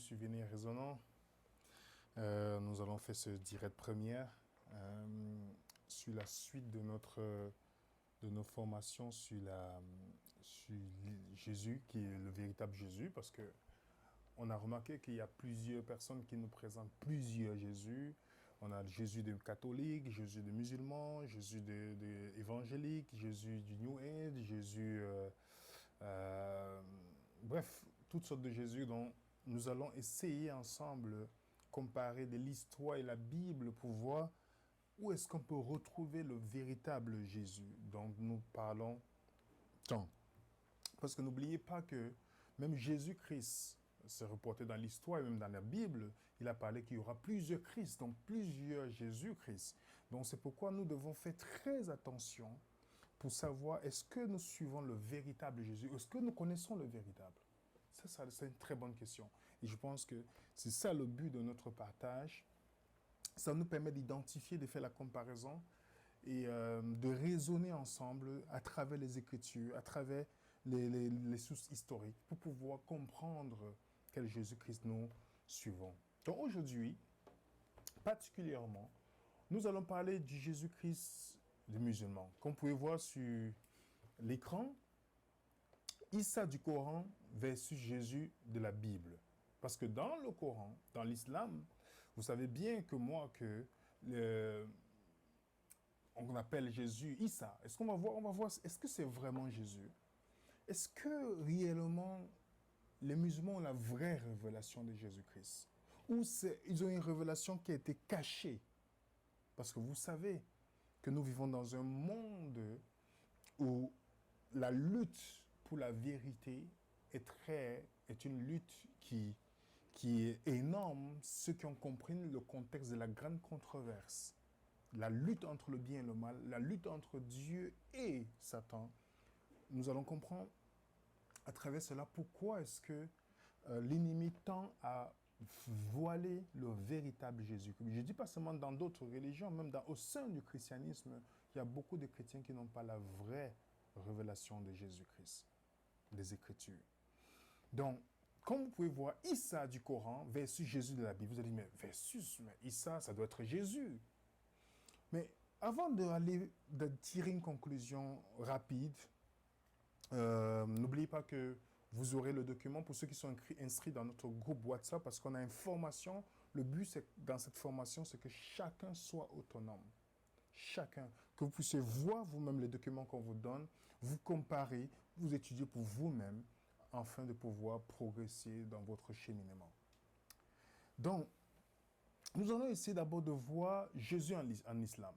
Souvenirs Résonnants. Nous allons faire ce direct première sur la suite de nos formations sur Jésus, qui est le véritable Jésus, parce que on a remarqué qu'il y a plusieurs personnes qui nous présentent plusieurs Jésus. On a le Jésus des catholiques, Jésus des musulmans, Jésus des évangéliques, Jésus du New Age, Jésus... bref, toutes sortes de Jésus dont nous allons essayer ensemble comparer de l'histoire et la Bible pour voir où est-ce qu'on peut retrouver le véritable Jésus dont nous parlons tant. Parce que n'oubliez pas que même Jésus-Christ, c'est reporté dans l'histoire et même dans la Bible, il a parlé qu'il y aura plusieurs Christ, donc plusieurs Jésus-Christ. Donc c'est pourquoi nous devons faire très attention pour savoir est-ce que nous suivons le véritable Jésus, est-ce que nous connaissons le véritable. Ça c'est une très bonne question. Et je pense que c'est ça le but de notre partage. Ça nous permet d'identifier, de faire la comparaison et de raisonner ensemble à travers les Écritures, à travers les sources historiques, pour pouvoir comprendre quel Jésus-Christ nous suivons. Donc aujourd'hui, particulièrement, nous allons parler du Jésus-Christ des musulmans. Comme vous pouvez voir sur l'écran, Issa du Coran versus Jésus de la Bible. Parce que dans le Coran, dans l'islam, vous savez bien que on appelle Jésus Issa. Est-ce qu'on va voir, est-ce que c'est vraiment Jésus? Est-ce que réellement les musulmans ont la vraie révélation de Jésus-Christ? Ou ils ont une révélation qui a été cachée? Parce que vous savez que nous vivons dans un monde où la lutte pour la vérité est une lutte qui est énorme. Ceux qui ont compris le contexte de la grande controverse, la lutte entre le bien et le mal, la lutte entre Dieu et Satan, nous allons comprendre à travers cela pourquoi est-ce que l'ennemi tend à voiler le véritable Jésus. Je ne dis pas seulement dans d'autres religions, même au sein du christianisme, il y a beaucoup de chrétiens qui n'ont pas la vraie révélation de Jésus-Christ, des Écritures. Donc, comme vous pouvez voir, Issa du Coran versus Jésus de la Bible, vous allez dire, mais Issa, ça doit être Jésus. Mais avant de tirer une conclusion rapide, n'oubliez pas que vous aurez le document pour ceux qui sont inscrits dans notre groupe WhatsApp, parce qu'on a une formation. Le but dans cette formation, c'est que chacun soit autonome. Chacun, que vous puissiez voir vous-même les documents qu'on vous donne, vous comparer, vous étudier pour vous-même, afin de pouvoir progresser dans votre cheminement. Donc, nous allons essayer d'abord de voir Jésus en islam.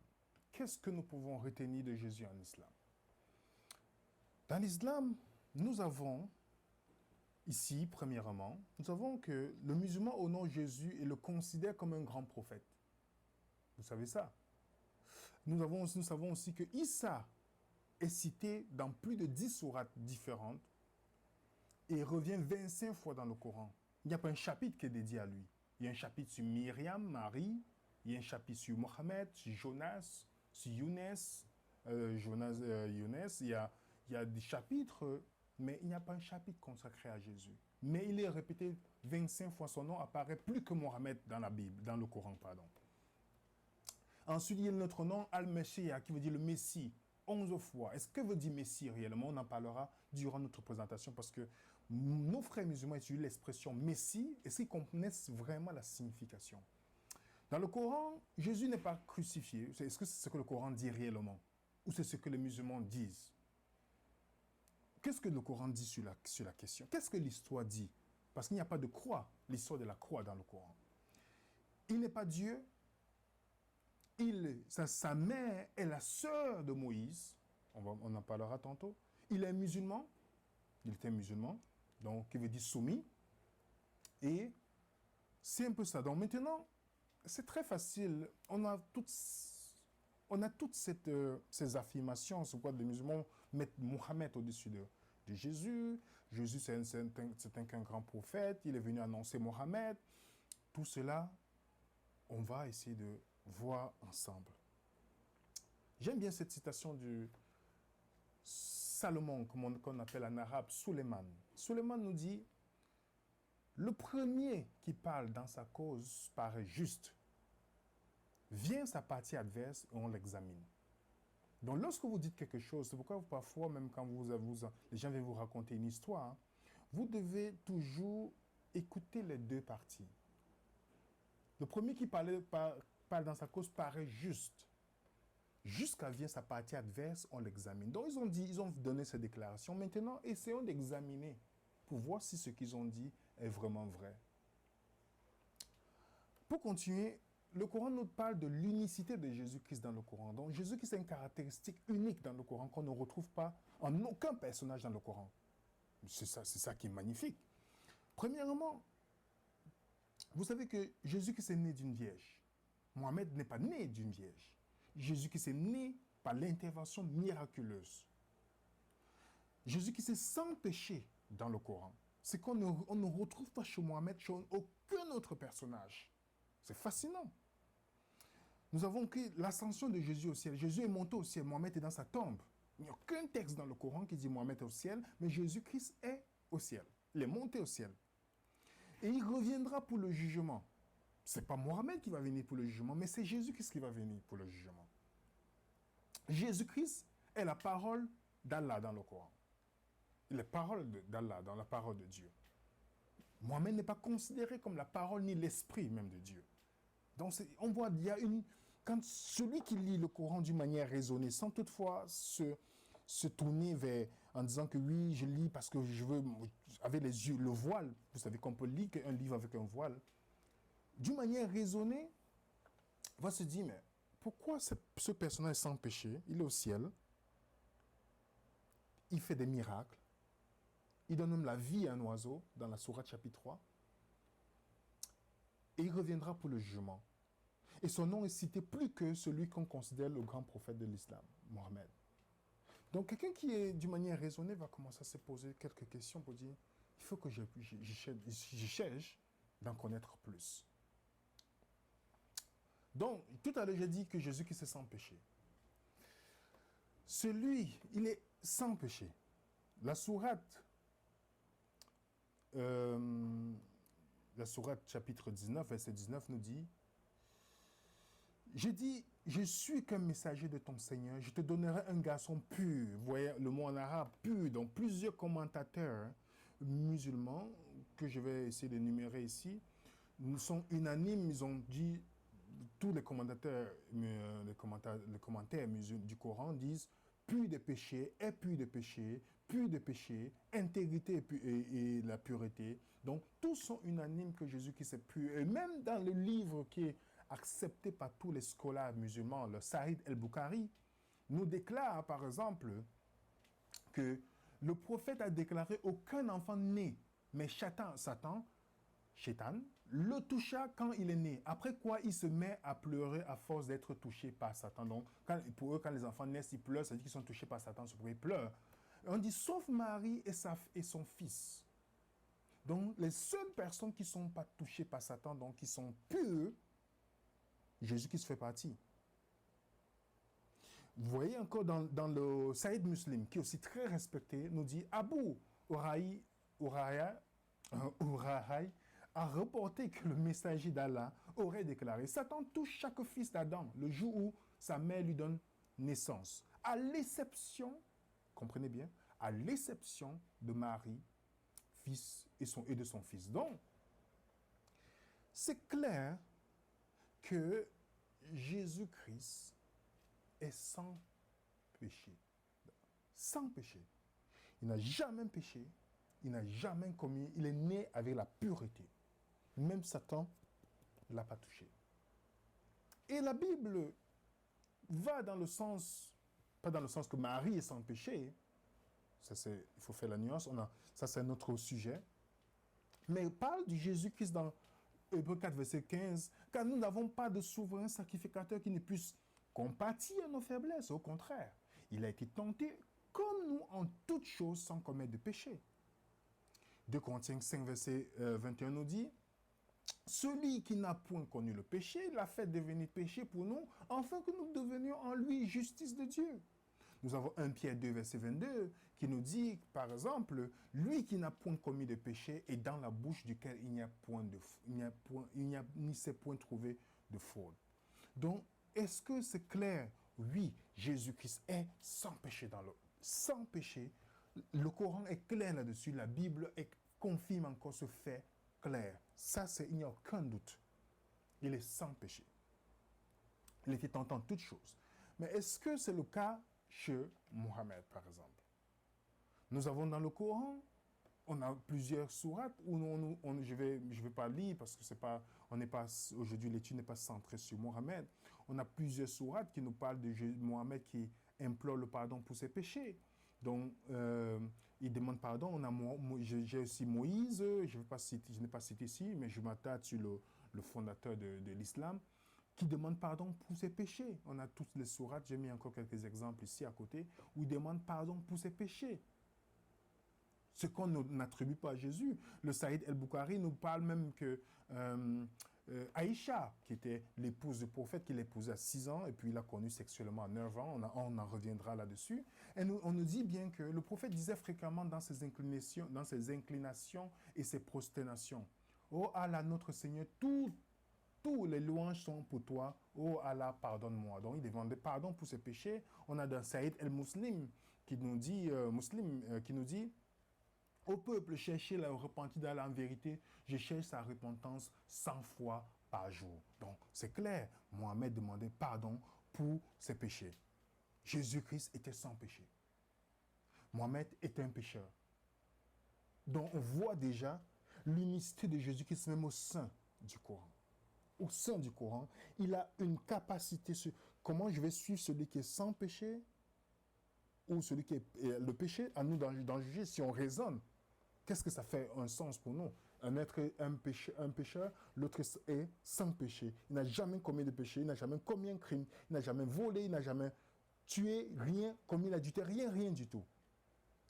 Qu'est-ce que nous pouvons retenir de Jésus en islam? Dans l'islam, nous avons, ici, premièrement, nous avons que le musulman honore Jésus et le considère comme un grand prophète. Vous savez ça? Nous savons aussi que Issa est cité dans plus de 10 sourates différentes et revient 25 fois dans le Coran. Il n'y a pas un chapitre qui est dédié à lui. Il y a un chapitre sur Myriam, Marie, il y a un chapitre sur Mohammed, sur Jonas, sur Younes, il y a des chapitres, mais il n'y a pas un chapitre consacré à Jésus. Mais il est répété 25 fois, son nom apparaît plus que Mohammed dans la Bible, dans le Coran, pardon. Ensuite, il y a notre nom, Al-Meshiach, qui veut dire le Messie, 11 fois. Est-ce que veut dire Messie réellement? On en parlera durant notre présentation, parce que nos frères musulmans utilisent l'expression Messie, est-ce qu'ils connaissent vraiment la signification? Dans le Coran, Jésus n'est pas crucifié. Est-ce que c'est ce que le Coran dit réellement? Ou c'est ce que les musulmans disent? Qu'est-ce que le Coran dit sur la question? Qu'est-ce que l'histoire dit? Parce qu'il n'y a pas de croix, l'histoire de la croix dans le Coran. Il n'est pas Dieu. Sa mère est la sœur de Moïse. On en parlera tantôt. Il est musulman. Il était musulman. Donc, qui veut dire soumis. Et c'est un peu ça. Donc maintenant, c'est très facile. On a toutes ces affirmations. C'est pourquoi les musulmans mettent Mohammed au-dessus de Jésus. Jésus, c'est un grand prophète. Il est venu annoncer Mohammed. Tout cela, on va essayer de voir ensemble. J'aime bien cette citation du Salomon, qu'on appelle en arabe Suleiman. Suleiman nous dit Le premier qui parle dans sa cause paraît juste. Vient sa partie adverse et on l'examine. Donc, lorsque vous dites quelque chose, c'est pourquoi parfois, même quand les gens viennent vous raconter une histoire, vous devez toujours écouter les deux parties. Le premier qui parle dans sa cause paraît juste. Jusqu'à vient sa partie adverse, on l'examine. Donc, ils ont donné ces déclarations. Maintenant, essayons d'examiner pour voir si ce qu'ils ont dit est vraiment vrai. Pour continuer, le Coran nous parle de l'unicité de Jésus-Christ dans le Coran. Donc, Jésus-Christ est une caractéristique unique dans le Coran qu'on ne retrouve pas en aucun personnage dans le Coran. C'est ça qui est magnifique. Premièrement, vous savez que Jésus-Christ est né d'une vierge. Mohamed n'est pas né d'une vierge. Jésus-Christ est né par l'intervention miraculeuse. Jésus-Christ est sans péché dans le Coran. C'est qu'on ne retrouve pas chez Mohamed, chez aucun autre personnage. C'est fascinant. Nous avons pris l'ascension de Jésus au ciel. Jésus est monté au ciel, Mohamed est dans sa tombe. Il n'y a aucun texte dans le Coran qui dit Mohamed est au ciel, mais Jésus-Christ est au ciel. Il est monté au ciel. Et il reviendra pour le jugement. Ce n'est pas Mohamed qui va venir pour le jugement, mais c'est Jésus-Christ qui va venir pour le jugement. Jésus-Christ est la parole d'Allah dans le Coran. Il est la parole d'Allah, dans la parole de Dieu. Mohamed n'est pas considéré comme la parole ni l'esprit même de Dieu. Donc, on voit, il y a une... Quand celui qui lit le Coran d'une manière raisonnée, sans toutefois se tourner vers, en disant que oui, je lis parce que je veux, avec les yeux, le voile, vous savez qu'on peut lire un livre avec un voile, d'une manière raisonnée, va se dire, mais pourquoi ce personnage sans péché, il est au ciel, il fait des miracles, il donne même la vie à un oiseau, dans la sourate chapitre 3, et il reviendra pour le jugement. Et son nom est cité plus que celui qu'on considère le grand prophète de l'islam, Mohammed. Donc quelqu'un qui est d'une manière raisonnée va commencer à se poser quelques questions pour dire, il faut que je cherche d'en connaître plus. Donc, tout à l'heure, j'ai dit que Jésus qui est sans péché. Il est sans péché. La sourate chapitre 19, verset 19 nous dit, j'ai dit, je suis qu'un messager de ton Seigneur, je te donnerai un garçon pur. Vous voyez le mot en arabe, pur. Donc plusieurs commentateurs musulmans, que je vais essayer d'énumérer ici, nous sont unanimes, ils ont dit, tous les commentateurs du Coran disent, pur de péché, est pur de péché, intégrité et la pureté. Donc tous sont unanimes que Jésus-Christ est pur. Et même dans le livre qui est accepté par tous les scolaires musulmans, le Sahih el-Bukhari, nous déclare par exemple que le prophète a déclaré aucun enfant né, mais Satan, le toucha quand il est né. Après quoi, il se met à pleurer à force d'être touché par Satan. Donc, pour eux, quand les enfants naissent, ils pleurent, ça veut dire qu'ils sont touchés par Satan, c'est pourquoi ils pleurent. On dit, sauf Marie et son fils. Donc, les seules personnes qui ne sont pas touchées par Satan, donc qui sont pures, Jésus qui se fait partie. Vous voyez encore dans le Saïd Muslim, qui est aussi très respecté, nous dit Abu Huraïra a reporté que le messager d'Allah aurait déclaré Satan touche chaque fils d'Adam le jour où sa mère lui donne naissance. À l'exception, comprenez bien, à l'exception de Marie, fils et de son fils. Donc, c'est clair que Jésus-Christ est sans péché. Sans péché. Il n'a jamais péché. Il n'a jamais commis. Il est né avec la pureté. Même Satan ne l'a pas touché. Et la Bible va dans le sens, pas dans le sens que Marie est sans péché. Il faut faire la nuance. Ça, c'est un autre sujet. Mais il parle du Jésus-Christ dans Hébreux 4, verset 15, car nous n'avons pas de souverain sacrificateur qui ne puisse compatir à nos faiblesses. Au contraire, il a été tenté comme nous en toutes choses sans commettre de péché. 2 Corinthiens 5, verset 21 nous dit, celui qui n'a point connu le péché l'a fait devenir péché pour nous, afin que nous devenions en lui justice de Dieu. Nous avons 1 Pierre 2, verset 22, qui nous dit, par exemple, lui qui n'a point commis de péché et dans la bouche duquel il n'y a point de, ni s'est point trouvé de fraude. Donc, est-ce que c'est clair? Oui, Jésus-Christ est sans péché sans péché. Le Coran est clair là-dessus, la Bible confirme encore ce fait clair. Ça, il n'y a aucun doute. Il est sans péché. Il était tentant de toutes choses. Mais est-ce que c'est le cas chez Mohammed, par exemple? Nous avons dans le Coran, on a plusieurs sourates où je vais pas lire parce que aujourd'hui l'étude n'est pas centrée sur Mohammed. On a plusieurs sourates qui nous parlent de Mohammed qui implore le pardon pour ses péchés. Donc, il demande pardon. J'ai aussi Moïse, je n'ai pas cité ici, mais je m'attarde sur le fondateur de l'islam, qui demande pardon pour ses péchés. On a toutes les sourates, j'ai mis encore quelques exemples ici à côté, où il demande pardon pour ses péchés. Ce qu'on n'attribue pas à Jésus. Le Saïd el-Bukhari nous parle même que Aïcha, qui était l'épouse du prophète, qu'il épousait à 6 ans, et puis il a connu sexuellement à 9 ans, on en reviendra là-dessus. Et on nous dit bien que le prophète disait fréquemment dans ses inclinations et ses prosternations, « Oh Allah, notre Seigneur, tous les louanges sont pour toi. Oh Allah, pardonne-moi. » Donc il demandait pardon pour ses péchés. On a dans Saïd el-Muslim qui nous dit, au peuple, cherchez le repentir d'Allah en vérité. Je cherche sa repentance 100 fois par jour. Donc, c'est clair. Mohammed demandait pardon pour ses péchés. Jésus-Christ était sans péché. Mohammed était un pécheur. Donc, on voit déjà l'unicité de Jésus-Christ même au sein du Coran. Au sein du Coran, il a une capacité sur comment je vais suivre celui qui est sans péché ou celui qui est le péché. À nous d'en juger si on raisonne. Qu'est-ce que ça fait un sens pour nous? Un pécheur, l'autre est sans péché. Il n'a jamais commis de péché, il n'a jamais commis un crime, il n'a jamais volé, il n'a jamais tué, rien, commis l'adultère, rien du tout.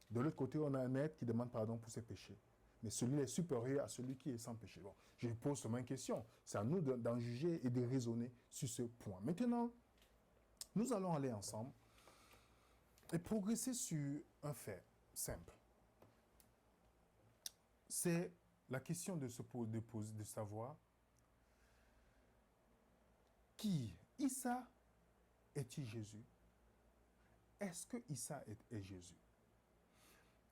De l'autre côté, on a un être qui demande pardon pour ses péchés. Mais celui-là est supérieur à celui qui est sans péché. Bon, je pose seulement une question. C'est à nous d'en juger et de raisonner sur ce point. Maintenant, nous allons aller ensemble et progresser sur un fait simple. C'est la question de savoir qui Issa est-il Jésus? Est-ce que Issa est Jésus?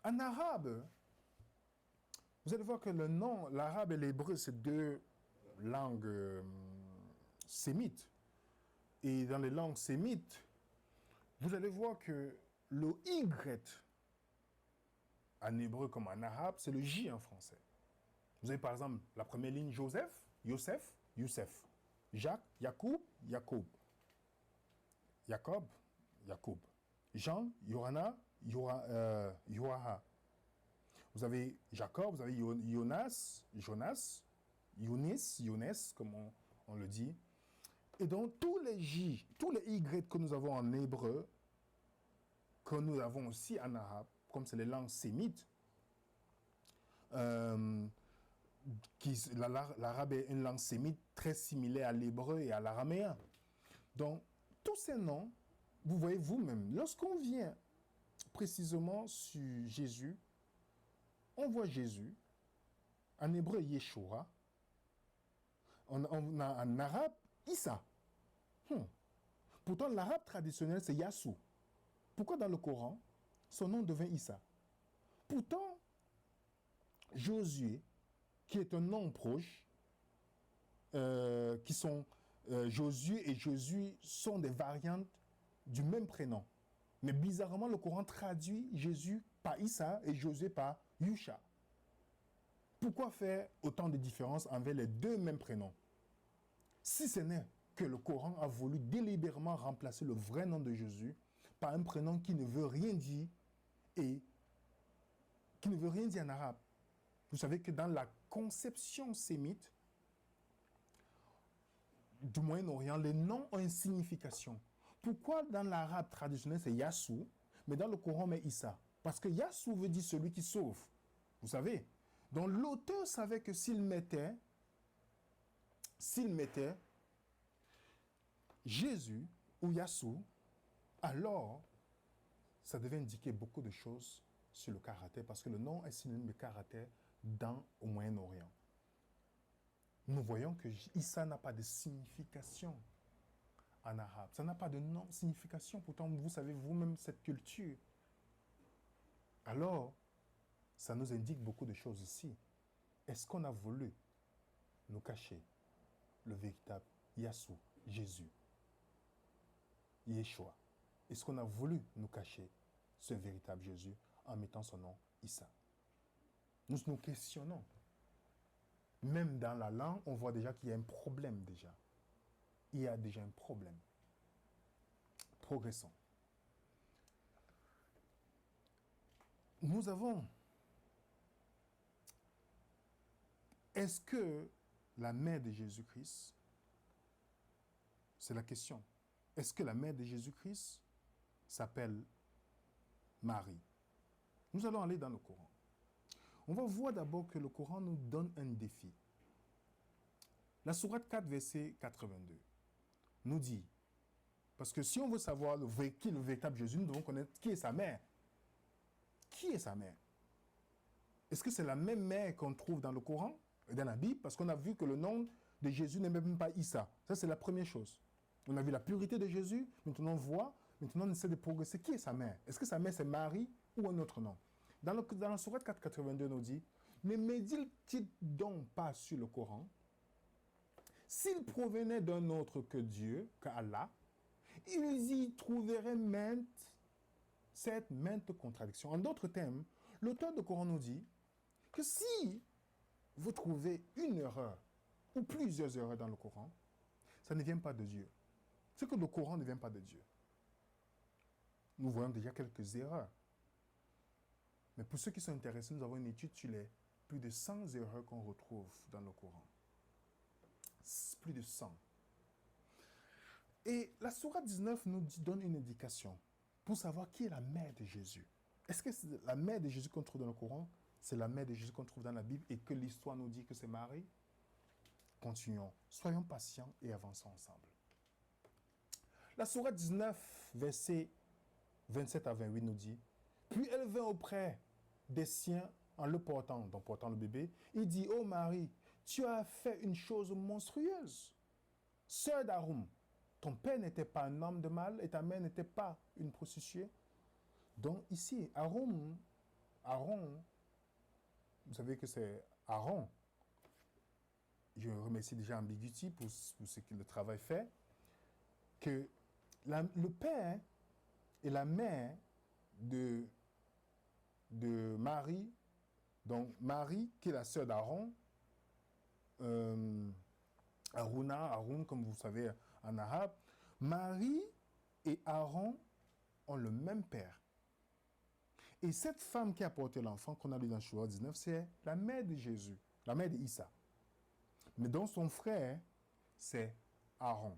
En arabe, vous allez voir que le nom, l'arabe et l'hébreu, c'est deux langues sémites. Et dans les langues sémites, vous allez voir que le Y en hébreu comme en arabe, c'est le J en français. Vous avez par exemple la première ligne Joseph, Yosef, Youssef. Jacques, Yacoub, Jacob. Jacob, Jacob. Jean, Yohana, Yoaha. Vous avez Jacob, vous avez Jonas, Younes, comme on le dit. Et donc tous les J, tous les Y que nous avons en hébreu, que nous avons aussi en arabe, comme c'est les langues sémites, l'arabe est une langue sémite très similaire à l'hébreu et à l'araméen. Donc, tous ces noms, vous voyez vous-même, lorsqu'on vient précisément sur Jésus, on voit Jésus, en hébreu Yeshua, on a en arabe Issa. Pourtant, l'arabe traditionnel, c'est Yassou. Pourquoi dans le Coran, son nom devient Issa? Pourtant, Josué, qui est un nom proche, Josué et Jésus sont des variantes du même prénom. Mais bizarrement, le Coran traduit Jésus par Issa et Josué par Yusha. Pourquoi faire autant de différences envers les deux mêmes prénoms? Si ce n'est que le Coran a voulu délibérément remplacer le vrai nom de Jésus par un prénom qui ne veut rien dire et qui ne veut rien dire en arabe. Vous savez que dans la conception sémite du Moyen-Orient, les noms ont une signification. Pourquoi dans l'arabe traditionnel c'est Yassou, mais dans le Coran on met Issa? Parce que Yassou veut dire celui qui sauve. Vous savez? Donc l'auteur savait que s'il mettait Jésus ou Yassou, alors ça devait indiquer beaucoup de choses sur le caractère, parce que le nom est synonyme de caractère au Moyen-Orient. Nous voyons que Issa n'a pas de signification en arabe. Ça n'a pas de signification. Pourtant, vous savez vous-même cette culture. Alors, ça nous indique beaucoup de choses ici. Est-ce qu'on a voulu nous cacher le véritable Yassou, Jésus, Yeshua? Est-ce qu'on a voulu nous cacher ce véritable Jésus en mettant son nom Issa? Nous nous questionnons. Même dans la langue, on voit déjà qu'il y a un problème déjà. Il y a déjà un problème. Progressons. Nous avons... Est-ce que la mère de Jésus-Christ, c'est la question, est-ce que la mère de Jésus-Christ s'appelle Marie? Nous allons aller dans le Coran. On va voir d'abord que le Coran nous donne un défi. La sourate 4, verset 82, nous dit, parce que si on veut savoir qui est le véritable Jésus, nous devons connaître qui est sa mère. Qui est sa mère? Est-ce que c'est la même mère qu'on trouve dans le Coran et dans la Bible? Parce qu'on a vu que le nom de Jésus n'est même pas Issa. Ça, c'est la première chose. On a vu la pureté de Jésus, maintenant on essaie de progresser. Qui est sa mère? Est-ce que sa mère, c'est Marie ou un autre nom? Dans la sourate 482, nous dit, ne médite-t-il donc pas sur le Coran? S'il provenait d'un autre que Dieu, qu'Allah, ils y trouveraient maintes contradictions. En d'autres termes, l'auteur du Coran nous dit que si vous trouvez une erreur ou plusieurs erreurs dans le Coran, ça ne vient pas de Dieu. C'est que le Coran ne vient pas de Dieu. Nous voyons déjà quelques erreurs. Mais pour ceux qui sont intéressés, nous avons une étude sur les plus de 100 erreurs qu'on retrouve dans le Coran. Plus de 100. Et la sourate 19 nous donne une indication pour savoir qui est la mère de Jésus. Est-ce que c'est la mère de Jésus qu'on trouve dans le Coran? C'est la mère de Jésus qu'on trouve dans la Bible et que l'histoire nous dit que c'est Marie? Continuons. Soyons patients et avançons ensemble. La sourate 19, versets 27 à 28 nous dit, « Puis elle vint auprès des siens en le portant, donc portant le bébé. Il dit, « Oh Marie, tu as fait une chose monstrueuse. Sœur d'Haroun, ton père n'était pas un homme de mal et ta mère n'était pas une prostituée. » Donc ici, Aaron, vous savez que c'est Aaron. Je remercie déjà Ambiguity pour ce que le travail fait. Que le père et la mère de Marie, donc Marie qui est la sœur d'Aaron, Haroun comme vous savez en arabe, Marie et Aaron ont le même père. Et cette femme qui a porté l'enfant qu'on a lu dans Sourate 19, c'est la mère de Jésus, la mère d'Issa. Mais donc son frère, c'est Aaron.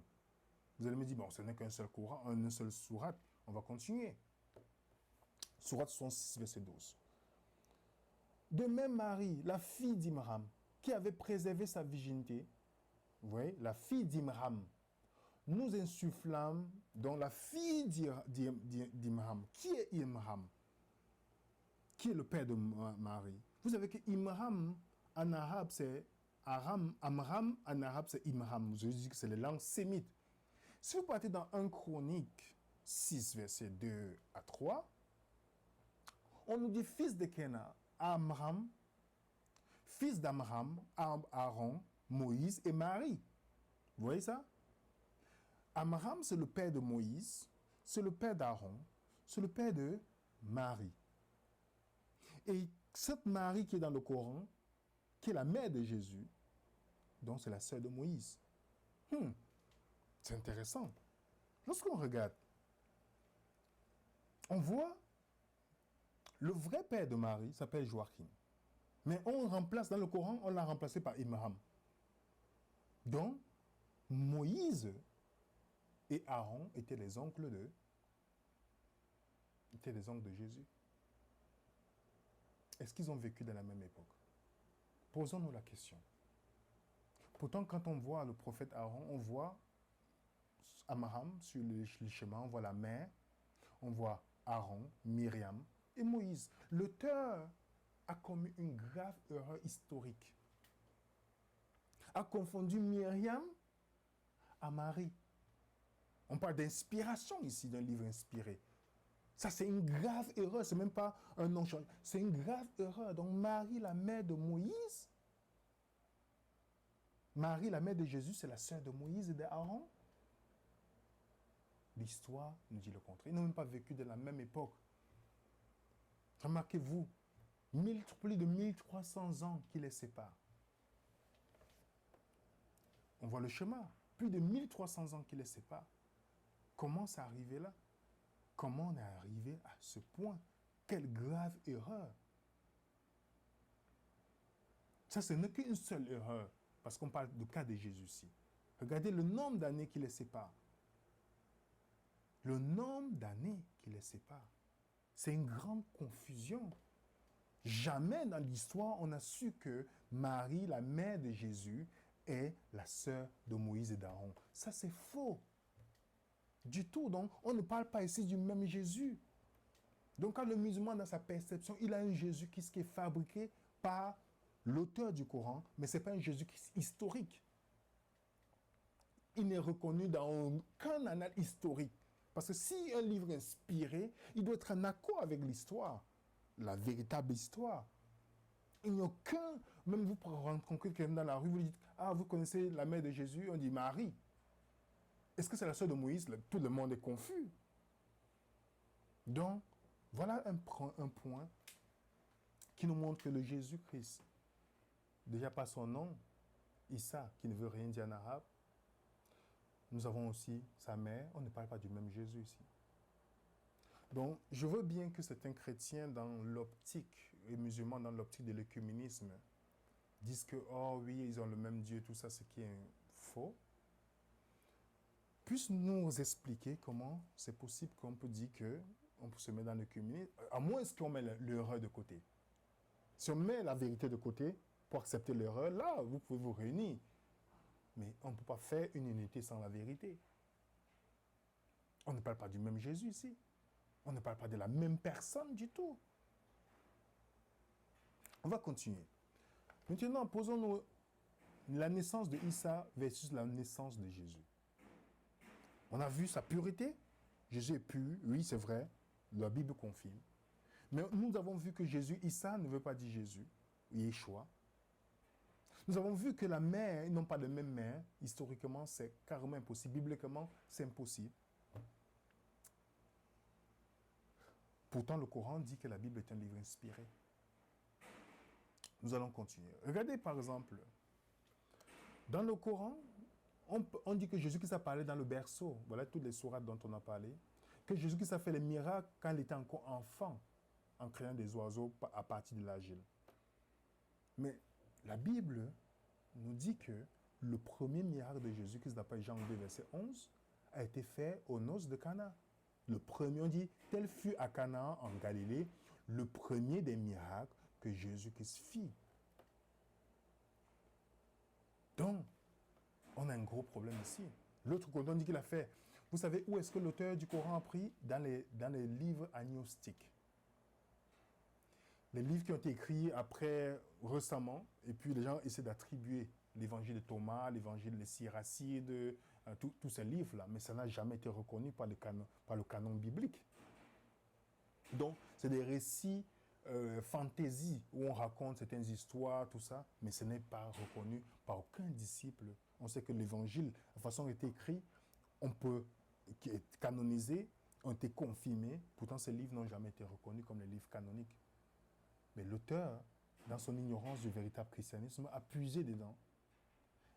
Vous allez me dire, bon, ce n'est qu'un seul Coran, un seul sourate. On va continuer. Sourate 66, verset 12. De même, Marie, la fille d'Imram, qui avait préservé sa virginité, vous voyez, la fille d'Imram, nous insufflâmes dans la fille d'Imram. Qui est Imram? Qui est le père de Marie? Vous savez que Imram, en arabe, c'est Amram, en arabe, c'est Imram. Je dis que c'est les langues sémites. Si vous partez dans 1 Chronique 6, verset 2 à 3, on nous dit fils de Kéna, Amram, fils d'Amram, Aaron, Moïse et Marie. Vous voyez ça? Amram, c'est le père de Moïse, c'est le père d'Aaron, c'est le père de Marie. Et cette Marie qui est dans le Coran, qui est la mère de Jésus, donc c'est la sœur de Moïse. C'est intéressant. Lorsqu'on regarde, on voit le vrai père de Marie s'appelle Joachim. Mais on remplace dans le Coran, on l'a remplacé par Imram. Donc, Moïse et Aaron étaient les oncles de Jésus. Est-ce qu'ils ont vécu dans la même époque? Posons-nous la question. Pourtant, quand on voit le prophète Aaron, on voit Amram sur le chemin, on voit la mer, on voit Aaron, Myriam et Moïse. L'auteur a commis une grave erreur historique. A confondu Myriam à Marie. On parle d'inspiration ici, d'un livre inspiré. Ça, c'est une grave erreur. Ce n'est même pas un non-change. C'est une grave erreur. Donc, Marie, la mère de Moïse, Marie, la mère de Jésus, c'est la sœur de Moïse et d'Aaron. L'histoire nous dit le contraire. Ils n'ont même pas vécu de la même époque. Remarquez-vous, plus de 1300 ans qui les séparent. On voit le chemin. Plus de 1300 ans qui les séparent. Comment c'est arrivé là? Comment on est arrivé à ce point? Quelle grave erreur! Ça, ce n'est qu'une seule erreur, parce qu'on parle du cas de Jésus ici. Regardez le nombre d'années qui les séparent. Le nombre d'années qui les séparent. C'est une grande confusion. Jamais dans l'histoire, on a su que Marie, la mère de Jésus, est la sœur de Moïse et d'Aaron. Ça, c'est faux. Du tout. Donc, on ne parle pas ici du même Jésus. Donc, quand le musulman, dans sa perception, il a un Jésus qui est fabriqué par l'auteur du Coran, mais ce n'est pas un Jésus historique. Il n'est reconnu dans aucun annale historique. Parce que si un livre est inspiré, il doit être en accord avec l'histoire, la véritable histoire. Il n'y a aucun, même vous pour rencontrer quelqu'un dans la rue, vous lui dites, ah, vous connaissez la mère de Jésus, on dit Marie. Est-ce que c'est la sœur de Moïse? Tout le monde est confus. Donc, voilà un point qui nous montre que le Jésus-Christ, déjà par son nom, Issa, qui ne veut rien dire en arabe, nous avons aussi sa mère, on ne parle pas du même Jésus ici. Donc, je veux bien que certains chrétiens dans l'optique, et musulmans dans l'optique de l'œcuménisme, disent que, oh oui, ils ont le même Dieu, tout ça, ce qui est faux, puissent nous expliquer comment c'est possible qu'on peut dire qu'on peut se mettre dans l'œcuménisme, à moins qu'on met l'erreur de côté. Si on met la vérité de côté pour accepter l'erreur, là, vous pouvez vous réunir. Mais on ne peut pas faire une unité sans la vérité. On ne parle pas du même Jésus ici. On ne parle pas de la même personne du tout. On va continuer. Maintenant, posons-nous la naissance de Issa versus la naissance de Jésus. On a vu sa pureté. Jésus est pur, oui, c'est vrai. La Bible confirme. Mais nous avons vu que Jésus, Issa, ne veut pas dire Jésus, Yeshua. Nous avons vu que la mère, ils n'ont pas de même mère. Historiquement, c'est carrément impossible. Bibliquement, c'est impossible. Pourtant, le Coran dit que la Bible est un livre inspiré. Nous allons continuer. Regardez par exemple, dans le Coran, on dit que Jésus-Christ a parlé dans le berceau. Voilà toutes les sourates dont on a parlé. Que Jésus-Christ a fait les miracles quand il était encore enfant, en créant des oiseaux à partir de l'argile. Mais la Bible nous dit que le premier miracle de Jésus-Christ, d'après Jean 2, verset 11, a été fait aux noces de Cana. Le premier, on dit, tel fut à Canaan, en Galilée, le premier des miracles que Jésus-Christ fit. Donc, on a un gros problème ici. L'autre côté, on dit qu'il a fait. Vous savez où est-ce que l'auteur du Coran a pris? Dans les livres agnostiques. Les livres qui ont été écrits après, récemment, et puis les gens essaient d'attribuer l'évangile de Thomas, l'évangile des Syracides, tous ces livres-là, mais ça n'a jamais été reconnu par le canon biblique. Donc, c'est des récits fantaisie où on raconte certaines histoires, tout ça, mais ce n'est pas reconnu par aucun disciple. On sait que l'évangile, la façon dont il est écrit, qui est canonisé, ont été confirmés, pourtant ces livres n'ont jamais été reconnus comme les livres canoniques. Mais l'auteur, dans son ignorance du véritable christianisme, a puisé dedans.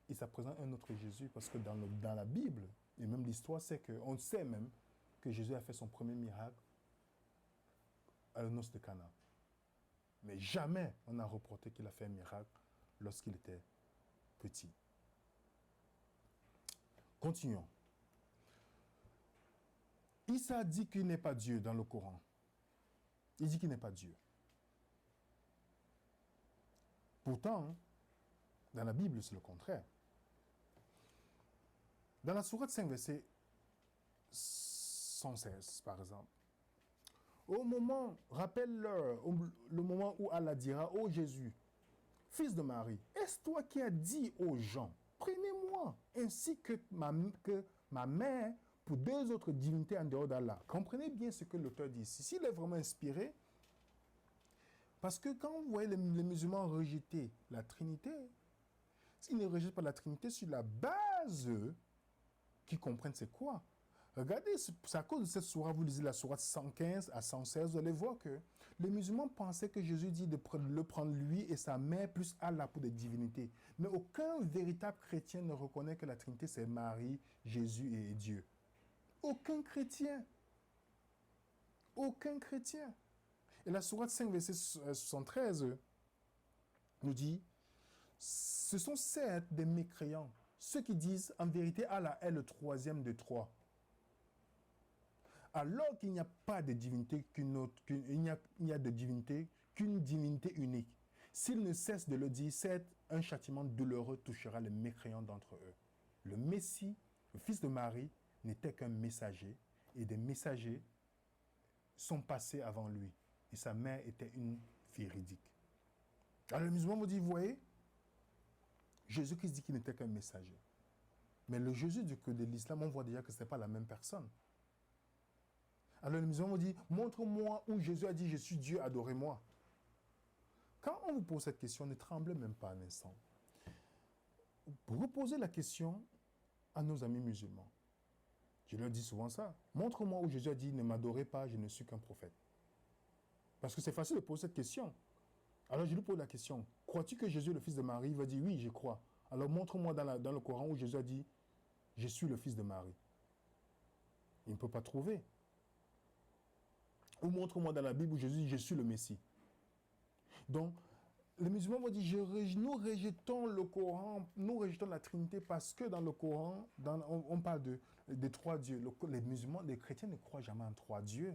Et ça présente un autre Jésus, parce que dans la Bible, et même l'histoire, c'est qu'on sait même que Jésus a fait son premier miracle à la noce de Cana. Mais jamais on n'a reporté qu'il a fait un miracle lorsqu'il était petit. Continuons. Issa dit qu'il n'est pas Dieu dans le Coran. Il dit qu'il n'est pas Dieu. Pourtant, dans la Bible, c'est le contraire. Dans la sourate 5, verset 116, par exemple, Rappelle-leur, le moment où Allah dira, ô Jésus, fils de Marie, est-ce toi qui as dit aux gens, prenez-moi, ainsi que ma mère, pour deux autres divinités en dehors d'Allah. Comprenez bien ce que l'auteur dit ici. S'il est vraiment inspiré, parce que quand vous voyez les musulmans rejeter la Trinité, ils ne rejettent pas la Trinité sur la base qu'ils comprennent c'est quoi. Regardez, c'est à cause de cette sourate, vous lisez la sourate 115 à 116, vous allez voir que les musulmans pensaient que Jésus dit de le prendre lui et sa mère plus Allah pour des divinités. Mais aucun véritable chrétien ne reconnaît que la Trinité c'est Marie, Jésus et Dieu. Aucun chrétien. Aucun chrétien. Et la sourate 5, verset 73 nous dit, ce sont certes des mécréants, ceux qui disent en vérité Allah est le troisième de trois. Alors qu'il n'y a pas de divinité il n'y a de divinité qu'une divinité unique. S'ils ne cessent de le dire, c'est un châtiment douloureux touchera les mécréants d'entre eux. Le Messie, le fils de Marie, n'était qu'un messager, et des messagers sont passés avant lui. Et sa mère était une véridique. Alors les musulmans me disent, vous voyez, Jésus-Christ dit qu'il n'était qu'un messager. Mais le Jésus de l'islam, on voit déjà que ce n'est pas la même personne. Alors les musulmans me disent, montre-moi où Jésus a dit, je suis Dieu, adorez-moi. Quand on vous pose cette question, ne tremblez même pas un instant. Reposez la question à nos amis musulmans. Je leur dis souvent ça. Montre-moi où Jésus a dit, ne m'adorez pas, je ne suis qu'un prophète. Parce que c'est facile de poser cette question. Alors je lui pose la question, crois-tu que Jésus est le fils de Marie? Il va dire, oui, je crois. Alors montre-moi dans le Coran où Jésus a dit, je suis le fils de Marie. Il ne peut pas trouver. Ou montre-moi dans la Bible où Jésus dit, je suis le Messie. Donc, les musulmans vont dire, nous rejetons le Coran, nous rejetons la Trinité parce que dans le Coran, on parle de trois dieux. Les musulmans, les chrétiens ne croient jamais en trois dieux.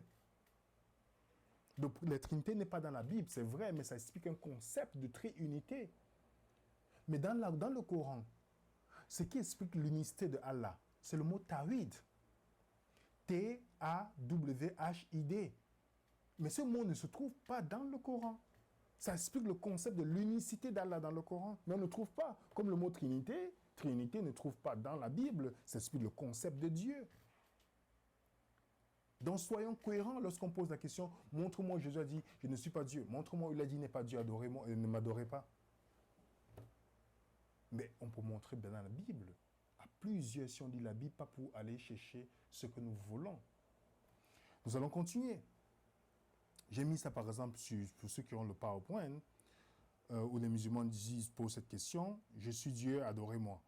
Donc, la Trinité n'est pas dans la Bible, c'est vrai, mais ça explique un concept de triunité. Mais dans le Coran, ce qui explique l'unicité de Allah, c'est le mot Tawhid. T-A-W-H-I-D. Mais ce mot ne se trouve pas dans le Coran. Ça explique le concept de l'unicité d'Allah dans le Coran. Mais on ne trouve pas. Comme le mot Trinité, Trinité ne trouve pas dans la Bible. Ça explique le concept de Dieu. Donc soyons cohérents lorsqu'on pose la question, montre-moi où Jésus a dit, je ne suis pas Dieu. Montre-moi où il a dit, n'est pas Dieu, adorez-moi, ne m'adorez pas. Mais on peut montrer bien dans la Bible. À plusieurs, si on lit la Bible, pas pour aller chercher ce que nous voulons. Nous allons continuer. J'ai mis ça par exemple pour ceux qui ont le PowerPoint, où les musulmans posent cette question, je suis Dieu, adorez-moi.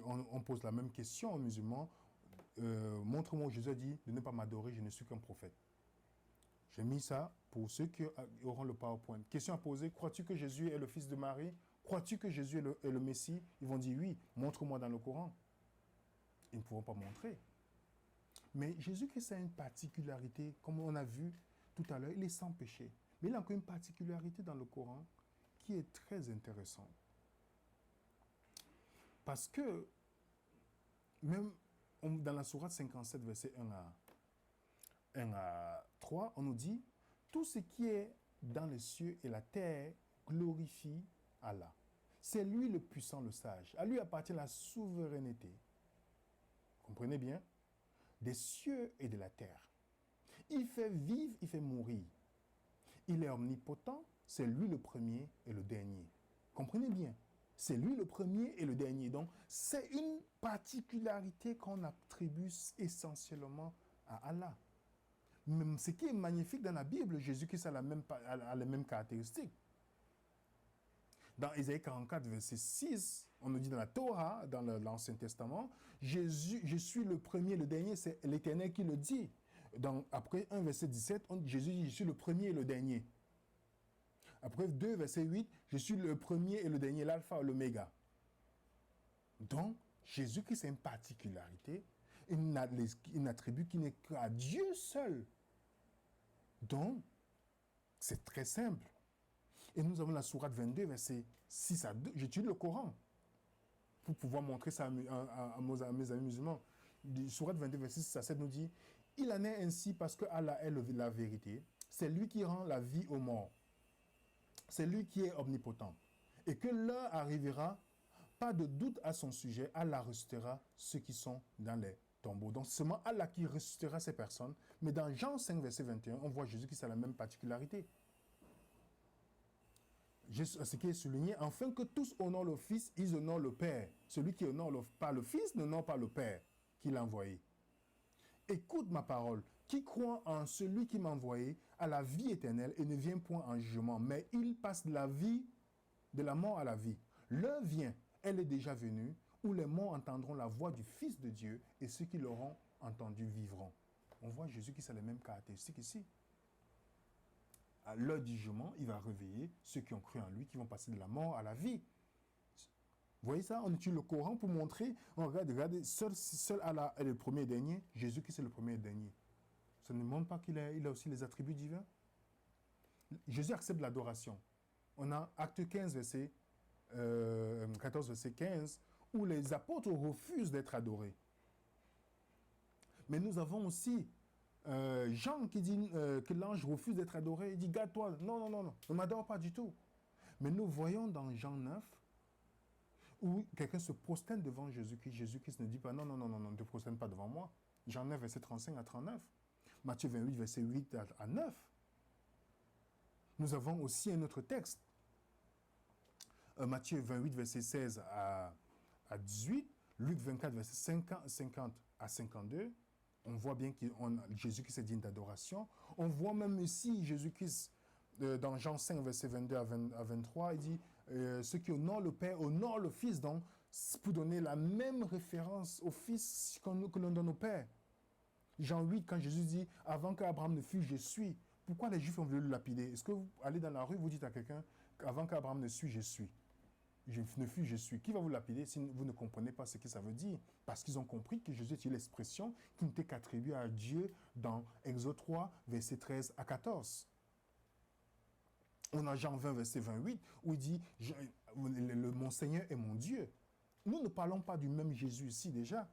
On pose la même question aux musulmans, montre-moi où Jésus a dit de ne pas m'adorer, je ne suis qu'un prophète. J'ai mis ça pour ceux qui auront le PowerPoint. Question à poser, crois-tu que Jésus est le fils de Marie? Crois-tu que Jésus est le Messie? Ils vont dire oui, montre-moi dans le Coran. Ils ne pourront pas montrer. Mais Jésus-Christ a une particularité, comme on a vu tout à l'heure, il est sans péché. Mais il a encore une particularité dans le Coran qui est très intéressante. Parce que, même dans la sourate 57, verset 1 à 3, on nous dit, tout ce qui est dans les cieux et la terre glorifie Allah. C'est lui le puissant, le sage. À lui appartient la souveraineté. Comprenez bien? Des cieux et de la terre. Il fait vivre, il fait mourir. Il est omnipotent, c'est lui le premier et le dernier. Comprenez bien, c'est lui le premier et le dernier. Donc, c'est une particularité qu'on attribue essentiellement à Allah. Même ce qui est magnifique dans la Bible, Jésus-Christ a les mêmes caractéristiques. Dans Ésaïe 44, verset 6, on nous dit dans la Torah, dans l'Ancien Testament, Jésus, je suis le premier et le dernier, c'est l'Éternel qui le dit. Après 1, verset 17, Jésus dit, je suis le premier et le dernier. Après 2, verset 8, je suis le premier et le dernier, l'alpha et l'oméga. Donc, Jésus-Christ a une particularité, une attribut qui n'est qu'à Dieu seul. Donc, c'est très simple. Et nous avons la sourate 22, verset 6 à 2. J'étudie le Coran pour pouvoir montrer ça à mes amis musulmans. La sourate 22, verset 6 à 7 nous dit, Il en est ainsi parce que Allah est la vérité. C'est lui qui rend la vie aux morts. C'est lui qui est omnipotent. Et que l'heure arrivera, pas de doute à son sujet, Allah ressuscitera ceux qui sont dans les tombeaux. Donc c'est seulement Allah qui ressuscitera ces personnes. Mais dans Jean 5, verset 21, on voit Jésus qui a la même particularité. Ce qui est souligné, afin que tous honorent le Fils, ils honorent le Père. Celui qui honore pas le Fils n'honore pas le Père qui l'a envoyé. Écoute ma parole. Qui croit en celui qui m'a envoyé a la vie éternelle et ne vient point en jugement, mais il passe de la mort à la vie. L'heure vient, elle est déjà venue, où les morts entendront la voix du Fils de Dieu et ceux qui l'auront entendu vivront. On voit Jésus qui a les mêmes caractéristiques ici. À l'heure du jugement, il va réveiller ceux qui ont cru en lui, qui vont passer de la mort à la vie. Vous voyez ça? On utilise le Coran pour montrer, on regarde, seul Allah est le premier et dernier, Jésus qui c'est le premier et dernier. Ça ne montre pas qu'il a aussi les attributs divins. Jésus accepte l'adoration. On a Acte 15, 14, verset 15, où les apôtres refusent d'être adorés. Mais nous avons aussi Jean qui dit que l'ange refuse d'être adoré. Il dit, garde-toi, non, ne m'adore pas du tout. Mais nous voyons dans Jean 9, où quelqu'un se prosterne devant Jésus-Christ. Jésus-Christ ne dit pas, non, ne te prosterne pas devant moi. Jean 9, verset 35 à 39. Matthieu 28, verset 8 à 9. Nous avons aussi un autre texte. Matthieu 28, verset 16 à 18. Luc 24, verset 50 à 52. On voit bien que Jésus-Christ est digne d'adoration. On voit même ici Jésus-Christ dans Jean 5, verset 22 à 23. Il dit, ceux qui honorent le Père honorent le Fils. Donc, pour donner la même référence au Fils que l'on donne au Père. Jean 8, quand Jésus dit, avant qu'Abraham ne fût, je suis. Pourquoi les Juifs ont voulu le lapider? Est-ce que vous allez dans la rue, vous dites à quelqu'un, avant qu'Abraham ne fût, je suis. Je ne fus, je suis. Qui va vous lapider si vous ne comprenez pas ce que ça veut dire? Parce qu'ils ont compris que Jésus est l'expression qui n'était qu'attribuée à Dieu dans Exode 3, verset 13 à 14. On a Jean 20, verset 28, où il dit, mon Seigneur est mon Dieu. Nous ne parlons pas du même Jésus ici déjà.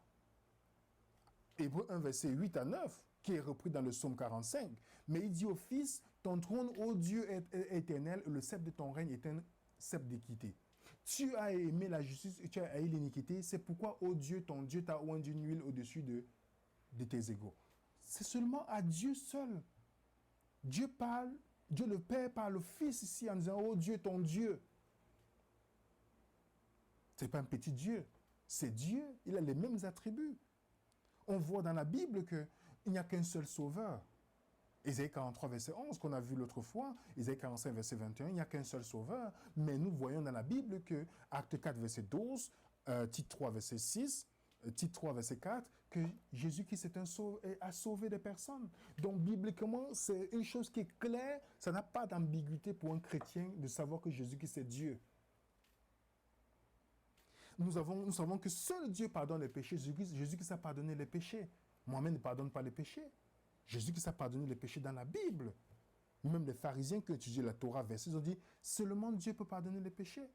Hébreux 1, verset 8 à 9, qui est repris dans le psaume 45. Mais il dit au Fils, ton trône, ô Dieu, est éternel, et le sceptre de ton règne est un sceptre d'équité. Tu as aimé la justice et tu as haï l'iniquité. C'est pourquoi, ô Dieu, ton Dieu t'a oint d'une huile au-dessus de tes égaux. C'est seulement à Dieu seul. Dieu parle, Dieu le Père parle au Fils ici en disant, ô Dieu, ton Dieu. Ce n'est pas un petit Dieu. C'est Dieu. Il a les mêmes attributs. On voit dans la Bible qu'il n'y a qu'un seul sauveur. Ésaïe 43, verset 11, qu'on a vu l'autre fois, Ésaïe 45, verset 21, il n'y a qu'un seul sauveur. Mais nous voyons dans la Bible que Acte 4, verset 12, Tite 3, verset 6, Tite 3, verset 4, que Jésus-Christ a sauvé des personnes. Donc, bibliquement, c'est une chose qui est claire. Ça n'a pas d'ambiguïté pour un chrétien de savoir que Jésus-Christ est Dieu. Nous savons que seul Dieu pardonne les péchés. Jésus-Christ a pardonné les péchés. Mohamed ne pardonne pas les péchés. Jésus-Christ a pardonné les péchés dans la Bible. Même les pharisiens qui ont étudié la Torah, ils ont dit, seulement Dieu peut pardonner les péchés.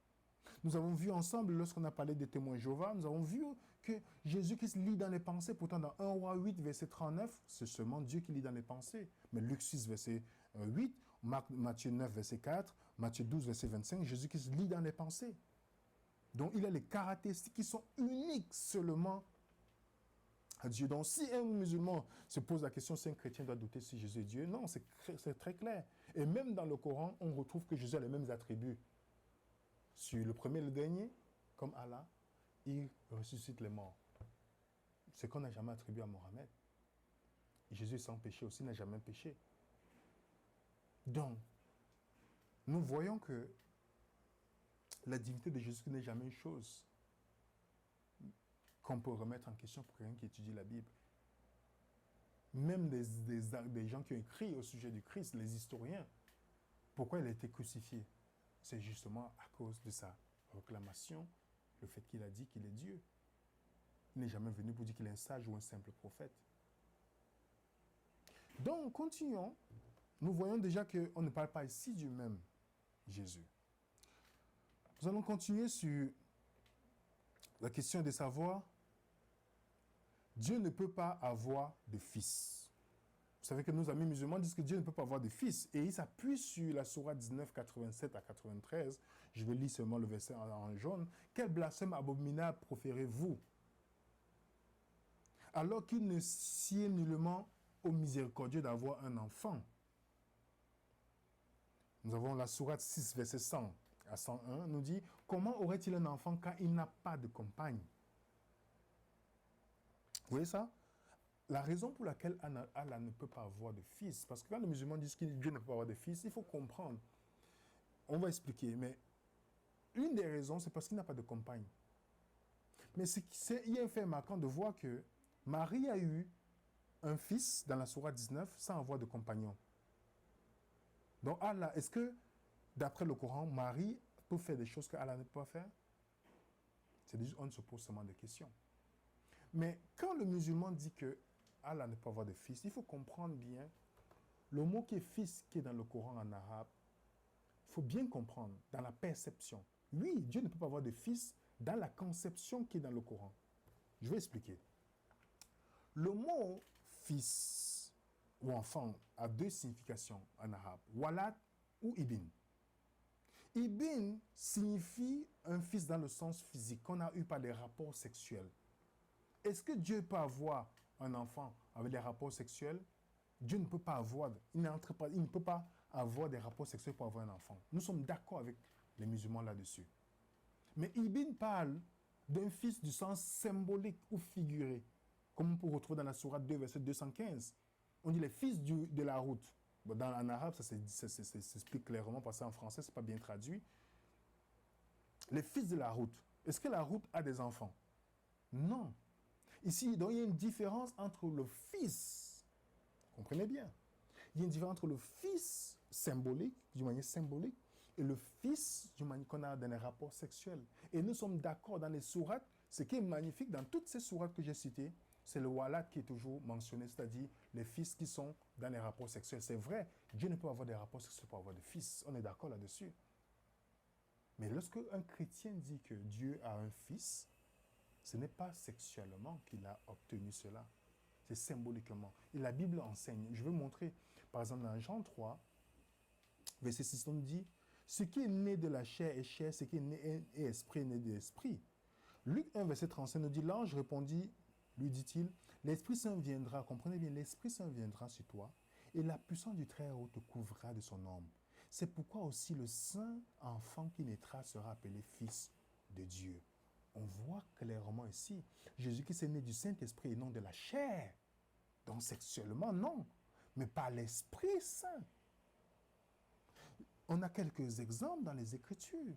Nous avons vu ensemble, lorsqu'on a parlé des témoins Jéhovah, nous avons vu que Jésus-Christ lit dans les pensées. Pourtant, dans 1 Roi 8, verset 39, c'est seulement Dieu qui lit dans les pensées. Mais Luc 6, verset 8, Matthieu 9, verset 4, Matthieu 12, verset 25, Jésus-Christ lit dans les pensées. Donc, il a les caractéristiques qui sont uniques seulement à Dieu. Donc, si un musulman se pose la question si un chrétien doit douter si Jésus est Dieu, non, c'est très clair. Et même dans le Coran, on retrouve que Jésus a les mêmes attributs. Sur le premier et le dernier, comme Allah, il ressuscite les morts. Ce qu'on n'a jamais attribué à Mohammed. Jésus est sans péché aussi, n'a jamais péché. Donc, nous voyons que la divinité de Jésus n'est jamais une chose qu'on peut remettre en question pour quelqu'un qui étudie la Bible. Même des gens qui ont écrit au sujet du Christ, les historiens, pourquoi il a été crucifié? C'est justement à cause de sa proclamation, le fait qu'il a dit qu'il est Dieu. Il n'est jamais venu pour dire qu'il est un sage ou un simple prophète. Donc, continuons. Nous voyons déjà qu'on ne parle pas ici du même Jésus. Nous allons continuer sur la question de savoir, Dieu ne peut pas avoir de fils. savez que nos amis musulmans disent que Dieu ne peut pas avoir de fils. Et ils s'appuient sur la sourate 19, 87 à 93. Je vais lire seulement le verset en jaune. Quel blasphème abominable proférez-vous, alors qu'il ne sied nullement au miséricordieux d'avoir un enfant. Nous avons la sourate 6, verset 100 à 101, nous dit, comment aurait-il un enfant quand il n'a pas de compagne? Vous voyez ça? La raison pour laquelle Allah ne peut pas avoir de fils, parce que quand les musulmans disent que Dieu ne peut pas avoir de fils, il faut comprendre. On va expliquer, mais une des raisons, c'est parce qu'il n'a pas de compagne. Mais il y a un fait marquant de voir que Marie a eu un fils dans la sourate 19 sans avoir de compagnon. Donc Allah, est-ce que, d'après le Coran, Marie peut faire des choses que Allah ne peut pas faire? C'est juste, on se pose seulement des questions. Mais quand le musulman dit que Allah ne peut pas avoir de fils, il faut comprendre bien le mot qui est fils qui est dans le Coran en arabe. Il faut bien comprendre dans la perception. Oui, Dieu ne peut pas avoir de fils dans la conception qui est dans le Coran. Je vais expliquer. Le mot fils ou enfant a deux significations en arabe, walad ou ibn. Ibn signifie un fils dans le sens physique, qu'on a eu par des rapports sexuels. Est-ce que Dieu peut avoir un enfant avec des rapports sexuels? Dieu ne peut pas avoir, il ne peut pas avoir des rapports sexuels pour avoir un enfant. Nous sommes d'accord avec les musulmans là-dessus. Mais Ibn parle d'un fils du sens symbolique ou figuré, comme on peut retrouver dans la sourate 2, verset 215. On dit les fils de la route. En arabe, ça s'explique clairement, parce qu'en français, ce n'est pas bien traduit. Les fils de la route. Est-ce que la route a des enfants? Non. Ici, donc, il y a une différence entre le fils, comprenez bien, il y a une différence entre le fils symbolique, d'une manière symbolique, et le fils d'une manière qu'on a dans les rapports sexuels. Et nous sommes d'accord dans les sourates, ce qui est magnifique dans toutes ces sourates que j'ai citées, c'est le walad qui est toujours mentionné, c'est-à-dire les fils qui sont dans les rapports sexuels. C'est vrai, Dieu ne peut avoir des rapports sexuels pour avoir des fils, on est d'accord là-dessus. Mais lorsque un chrétien dit que Dieu a un fils, ce n'est pas sexuellement qu'il a obtenu cela, c'est symboliquement. Et la Bible enseigne. Je vais montrer, par exemple, dans Jean 3, verset 6, on dit, ce qui est né de la chair est chair, ce qui est né est esprit est né de l'esprit. Luc 1, verset 35 nous dit, l'ange répondit, lui dit-il, l'Esprit Saint viendra, comprenez bien, l'Esprit Saint viendra sur toi, et la puissance du Très-Haut te couvrira de son ombre. C'est pourquoi aussi le saint enfant qui naîtra sera appelé fils de Dieu. On voit clairement ici, Jésus-Christ est né du Saint-Esprit et non de la chair. Donc sexuellement, non, mais par l'Esprit Saint. On a quelques exemples dans les Écritures.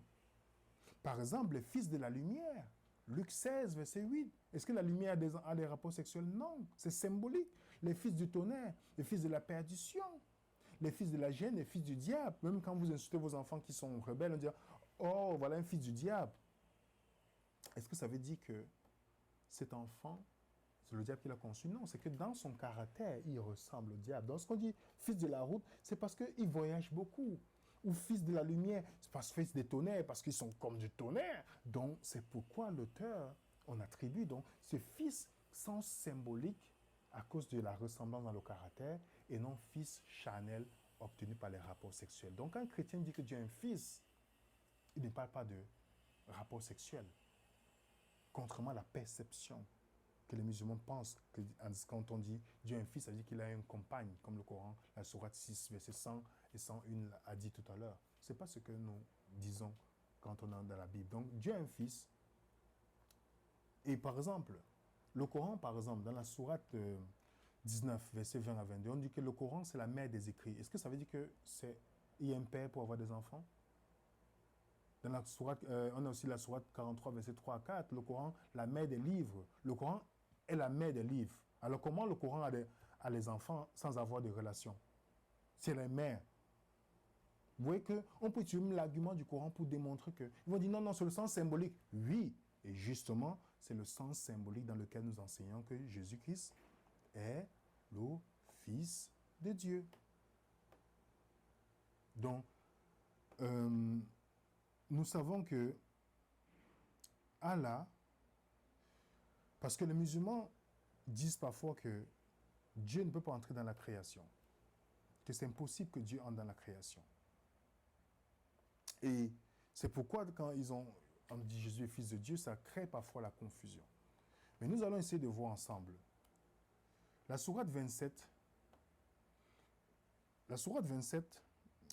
Par exemple, les fils de la lumière. Luc 16, verset 8. Est-ce que la lumière a des rapports sexuels? Non, c'est symbolique. Les fils du tonnerre, les fils de la perdition, les fils de la gêne, les fils du diable. Même quand vous insultez vos enfants qui sont rebelles, on dit « Oh, voilà un fils du diable ». Est-ce que ça veut dire que cet enfant, c'est le diable qui l'a conçu? Non, c'est que dans son caractère, il ressemble au diable. Donc, ce qu'on dit fils de la route, c'est parce qu'il voyage beaucoup. Ou fils de la lumière, c'est parce que fils des tonnerres, parce qu'ils sont comme du tonnerre. Donc, c'est pourquoi l'auteur, on attribue donc ce fils sens symbolique à cause de la ressemblance dans le caractère et non fils charnel obtenu par les rapports sexuels. Donc, quand un chrétien dit que Dieu a un fils, il ne parle pas de rapport sexuel. Contrairement à la perception que les musulmans pensent, que quand on dit Dieu a un fils, ça veut dire qu'il a une compagne, comme le Coran, la sourate 6, verset 100 et 101 a dit tout à l'heure. Ce n'est pas ce que nous disons quand on est dans la Bible. Donc Dieu a un fils. Et par exemple, le Coran, par exemple, dans la sourate 19, verset 20 à 22, on dit que le Coran, c'est la mère des écrits. Est-ce que ça veut dire qu'il y a un père pour avoir des enfants? Dans la sourate, on a aussi la sourate 43, verset 3 à 4, le Coran, la mère des livres. Le Coran est la mère des livres. Alors comment le Coran a les enfants sans avoir de relation? C'est la mère. Vous voyez qu'on peut utiliser l'argument du Coran pour démontrer que... Ils vont dire non, non, c'est le sens symbolique. Oui, et justement, c'est le sens symbolique dans lequel nous enseignons que Jésus-Christ est le Fils de Dieu. Donc, nous savons que Allah, parce que les musulmans disent parfois que Dieu ne peut pas entrer dans la création. Que c'est impossible que Dieu entre dans la création. Et c'est pourquoi quand on dit Jésus est fils de Dieu, ça crée parfois la confusion. Mais nous allons essayer de voir ensemble. La sourate 27,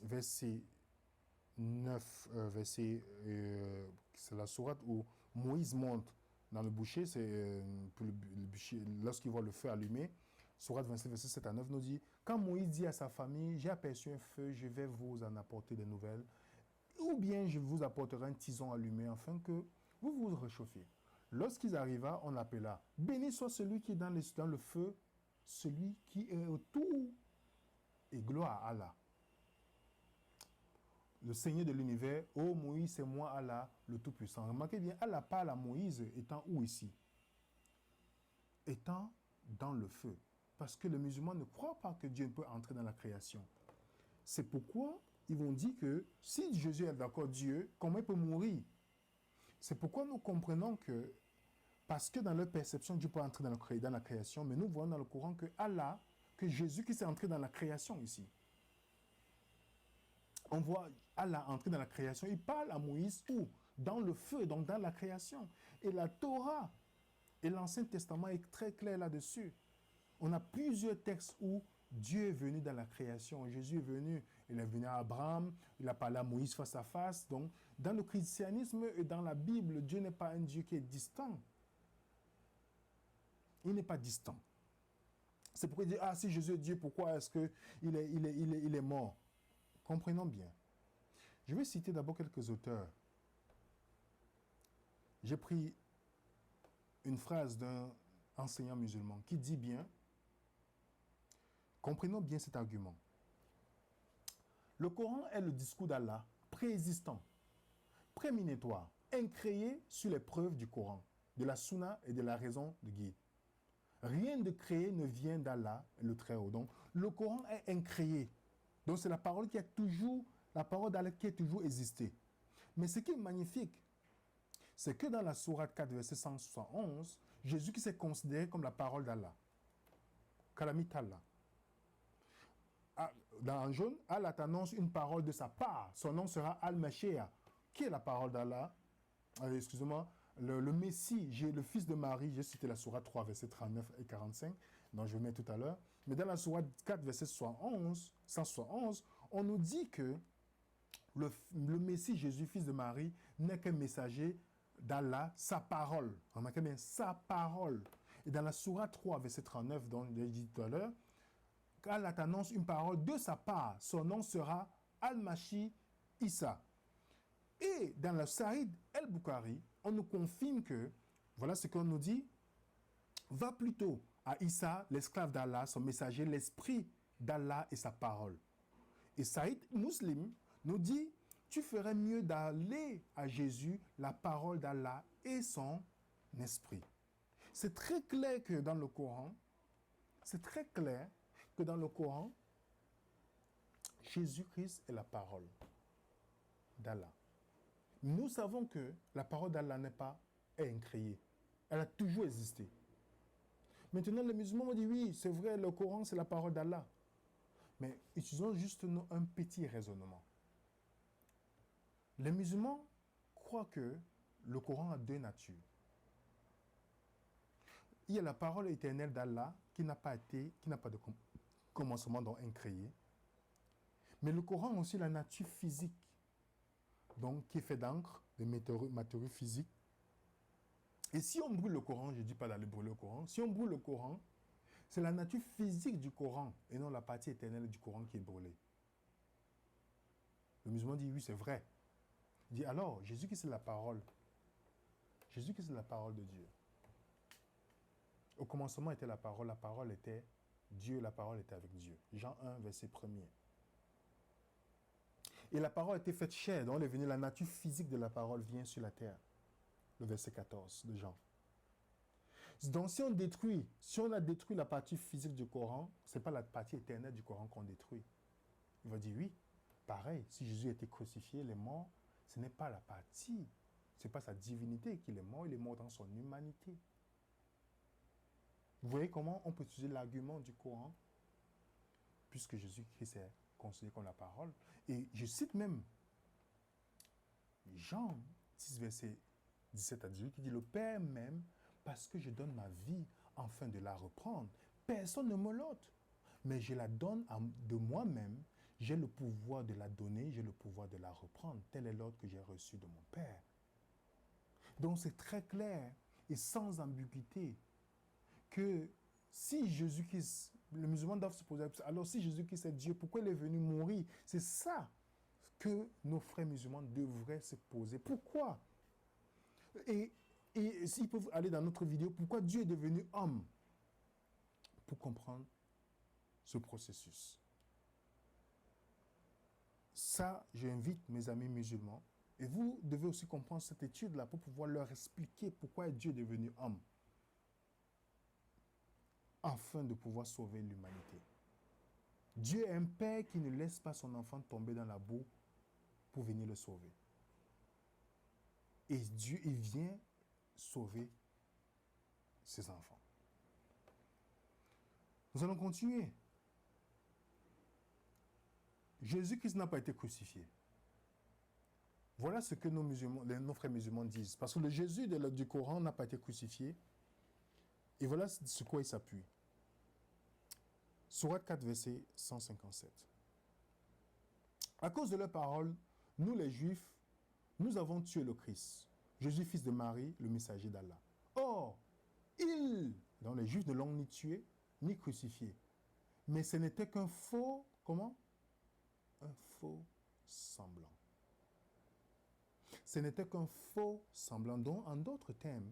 verset 9, c'est la sourate où Moïse monte dans le bûcher, lorsqu'il voit le feu allumé. Sourate 27, verset 7 à 9 nous dit, quand Moïse dit à sa famille, j'ai aperçu un feu, je vais vous en apporter des nouvelles, ou bien je vous apporterai un tison allumé afin que vous vous réchauffiez. Lorsqu'ils arriva, on l'appela, béni soit celui qui est dans le feu, celui qui est autour, et gloire à Allah. Le Seigneur de l'univers, ô Moïse, c'est moi Allah, le Tout-Puissant. Remarquez bien, Allah parle à Moïse étant où ici? Étant dans le feu. Parce que les musulmans ne croient pas que Dieu ne peut entrer dans la création. C'est pourquoi ils vont dire que si Jésus est d'accord Dieu, comment il peut mourir? C'est pourquoi nous comprenons que, parce que dans leur perception, Dieu peut entrer dans la création, mais nous voyons dans le Coran que Allah, que Jésus qui s'est entré dans la création ici. On voit Allah entrer dans la création. Il parle à Moïse où? Dans le feu, donc dans la création. Et la Torah et l'Ancien Testament est très clair là-dessus. On a plusieurs textes où Dieu est venu dans la création. Jésus est venu, il est venu à Abraham, il a parlé à Moïse face à face. Donc, dans le christianisme et dans la Bible, Dieu n'est pas un Dieu qui est distant. Il n'est pas distant. C'est pourquoi il dit, ah, si Jésus est Dieu, pourquoi est-ce qu'il est mort? Comprenons bien. Je vais citer d'abord quelques auteurs. J'ai pris une phrase d'un enseignant musulman qui dit bien, comprenons bien cet argument. Le Coran est le discours d'Allah, préexistant, prémonitoire, incréé sur les preuves du Coran, de la Sunna et de la raison de guide. Rien de créé ne vient d'Allah, le Très-Haut. Donc, le Coran est incréé. Donc, c'est la parole d'Allah qui a toujours existé. Mais ce qui est magnifique, c'est que dans la sourate 4, verset 171, Jésus qui s'est considéré comme la parole d'Allah. Kalamit Allah. Dans jaune, Allah t'annonce une parole de sa part. Son nom sera Al-Mashiach. Qui est la parole d'Allah? Excusez-moi, le Messie, le fils de Marie, j'ai cité la sourate 3, verset 39 et 45, dont je vais mettre tout à l'heure. Mais dans la sourate 4, verset 171, on nous dit que le Messie, Jésus, fils de Marie, n'est qu'un messager d'Allah, sa parole. Remarquez bien, sa parole. Et dans la sourate 3, verset 39, dont j'ai dit tout à l'heure, Allah t'annonce une parole de sa part. Son nom sera Al-Mashi Issa. Et dans le Sahih el-Bukhari, on nous confirme que, voilà ce qu'on nous dit, va plutôt à Issa, l'esclave d'Allah, son messager, l'esprit d'Allah et sa parole. Et Saïd Muslim nous dit, tu ferais mieux d'aller à Jésus, la parole d'Allah et son esprit. C'est très clair que dans le Coran, Jésus-Christ est la parole d'Allah. Nous savons que la parole d'Allah est incréée. Elle a toujours existé. Maintenant, les musulmans vont dire, oui, c'est vrai, le Coran, c'est la parole d'Allah. Mais utilisons juste un petit raisonnement. Les musulmans croient que le Coran a deux natures. Il y a la parole éternelle d'Allah qui n'a pas de commencement, donc incréé. Mais le Coran a aussi la nature physique, donc qui est fait d'encre, de matériaux physiques. Et si on brûle le Coran, je ne dis pas d'aller brûler le Coran, si on brûle le Coran, c'est la nature physique du Coran et non la partie éternelle du Coran qui est brûlée. Le musulman dit oui, c'est vrai. Il dit alors, Jésus qui c'est la parole. Jésus qui c'est la parole de Dieu. Au commencement était la parole était Dieu, la parole était avec Dieu. Jean 1, verset 1er. Et la parole était faite chair, donc elle est venue, la nature physique de la parole vient sur la terre. Le verset 14 de Jean. Donc si on a détruit la partie physique du Coran, ce n'est pas la partie éternelle du Coran qu'on détruit. Il va dire oui, pareil, si Jésus a été crucifié, il est mort, ce n'est pas la partie, ce n'est pas sa divinité qu'il est mort, il est mort dans son humanité. Vous voyez comment on peut utiliser l'argument du Coran, puisque Jésus-Christ est considéré comme la parole. Et je cite même Jean 6, verset 17 à 18, qui dit, « Le Père m'aime parce que je donne ma vie afin de la reprendre. Personne ne me l'ôte, mais je la donne de moi-même. J'ai le pouvoir de la donner, j'ai le pouvoir de la reprendre. Tel est l'ordre que j'ai reçu de mon Père. » Donc c'est très clair et sans ambiguïté que si Jésus-Christ, le musulman doit se poser la question, alors si Jésus-Christ est Dieu, pourquoi il est venu mourir? C'est ça que nos frères musulmans devraient se poser. Pourquoi? Et s'ils peuvent aller dans notre vidéo, pourquoi Dieu est devenu homme? Pour comprendre ce processus. Ça, j'invite mes amis musulmans, et vous devez aussi comprendre cette étude-là pour pouvoir leur expliquer pourquoi Dieu est devenu homme, afin de pouvoir sauver l'humanité. Dieu est un père qui ne laisse pas son enfant tomber dans la boue pour venir le sauver. Et Dieu, il vient sauver ses enfants. Nous allons continuer. Jésus-Christ n'a pas été crucifié. Voilà ce que nos frères musulmans disent. Parce que le Jésus du Coran n'a pas été crucifié. Et voilà sur quoi il s'appuie. Sourate 4, verset 157. À cause de leurs paroles, nous les Juifs, nous avons tué le Christ, Jésus, fils de Marie, le messager d'Allah. Or, donc les Juifs ne l'ont ni tué, ni crucifié. Mais ce n'était qu'un faux, comment? Un faux semblant. Ce n'était qu'un faux semblant. Donc, en d'autres termes,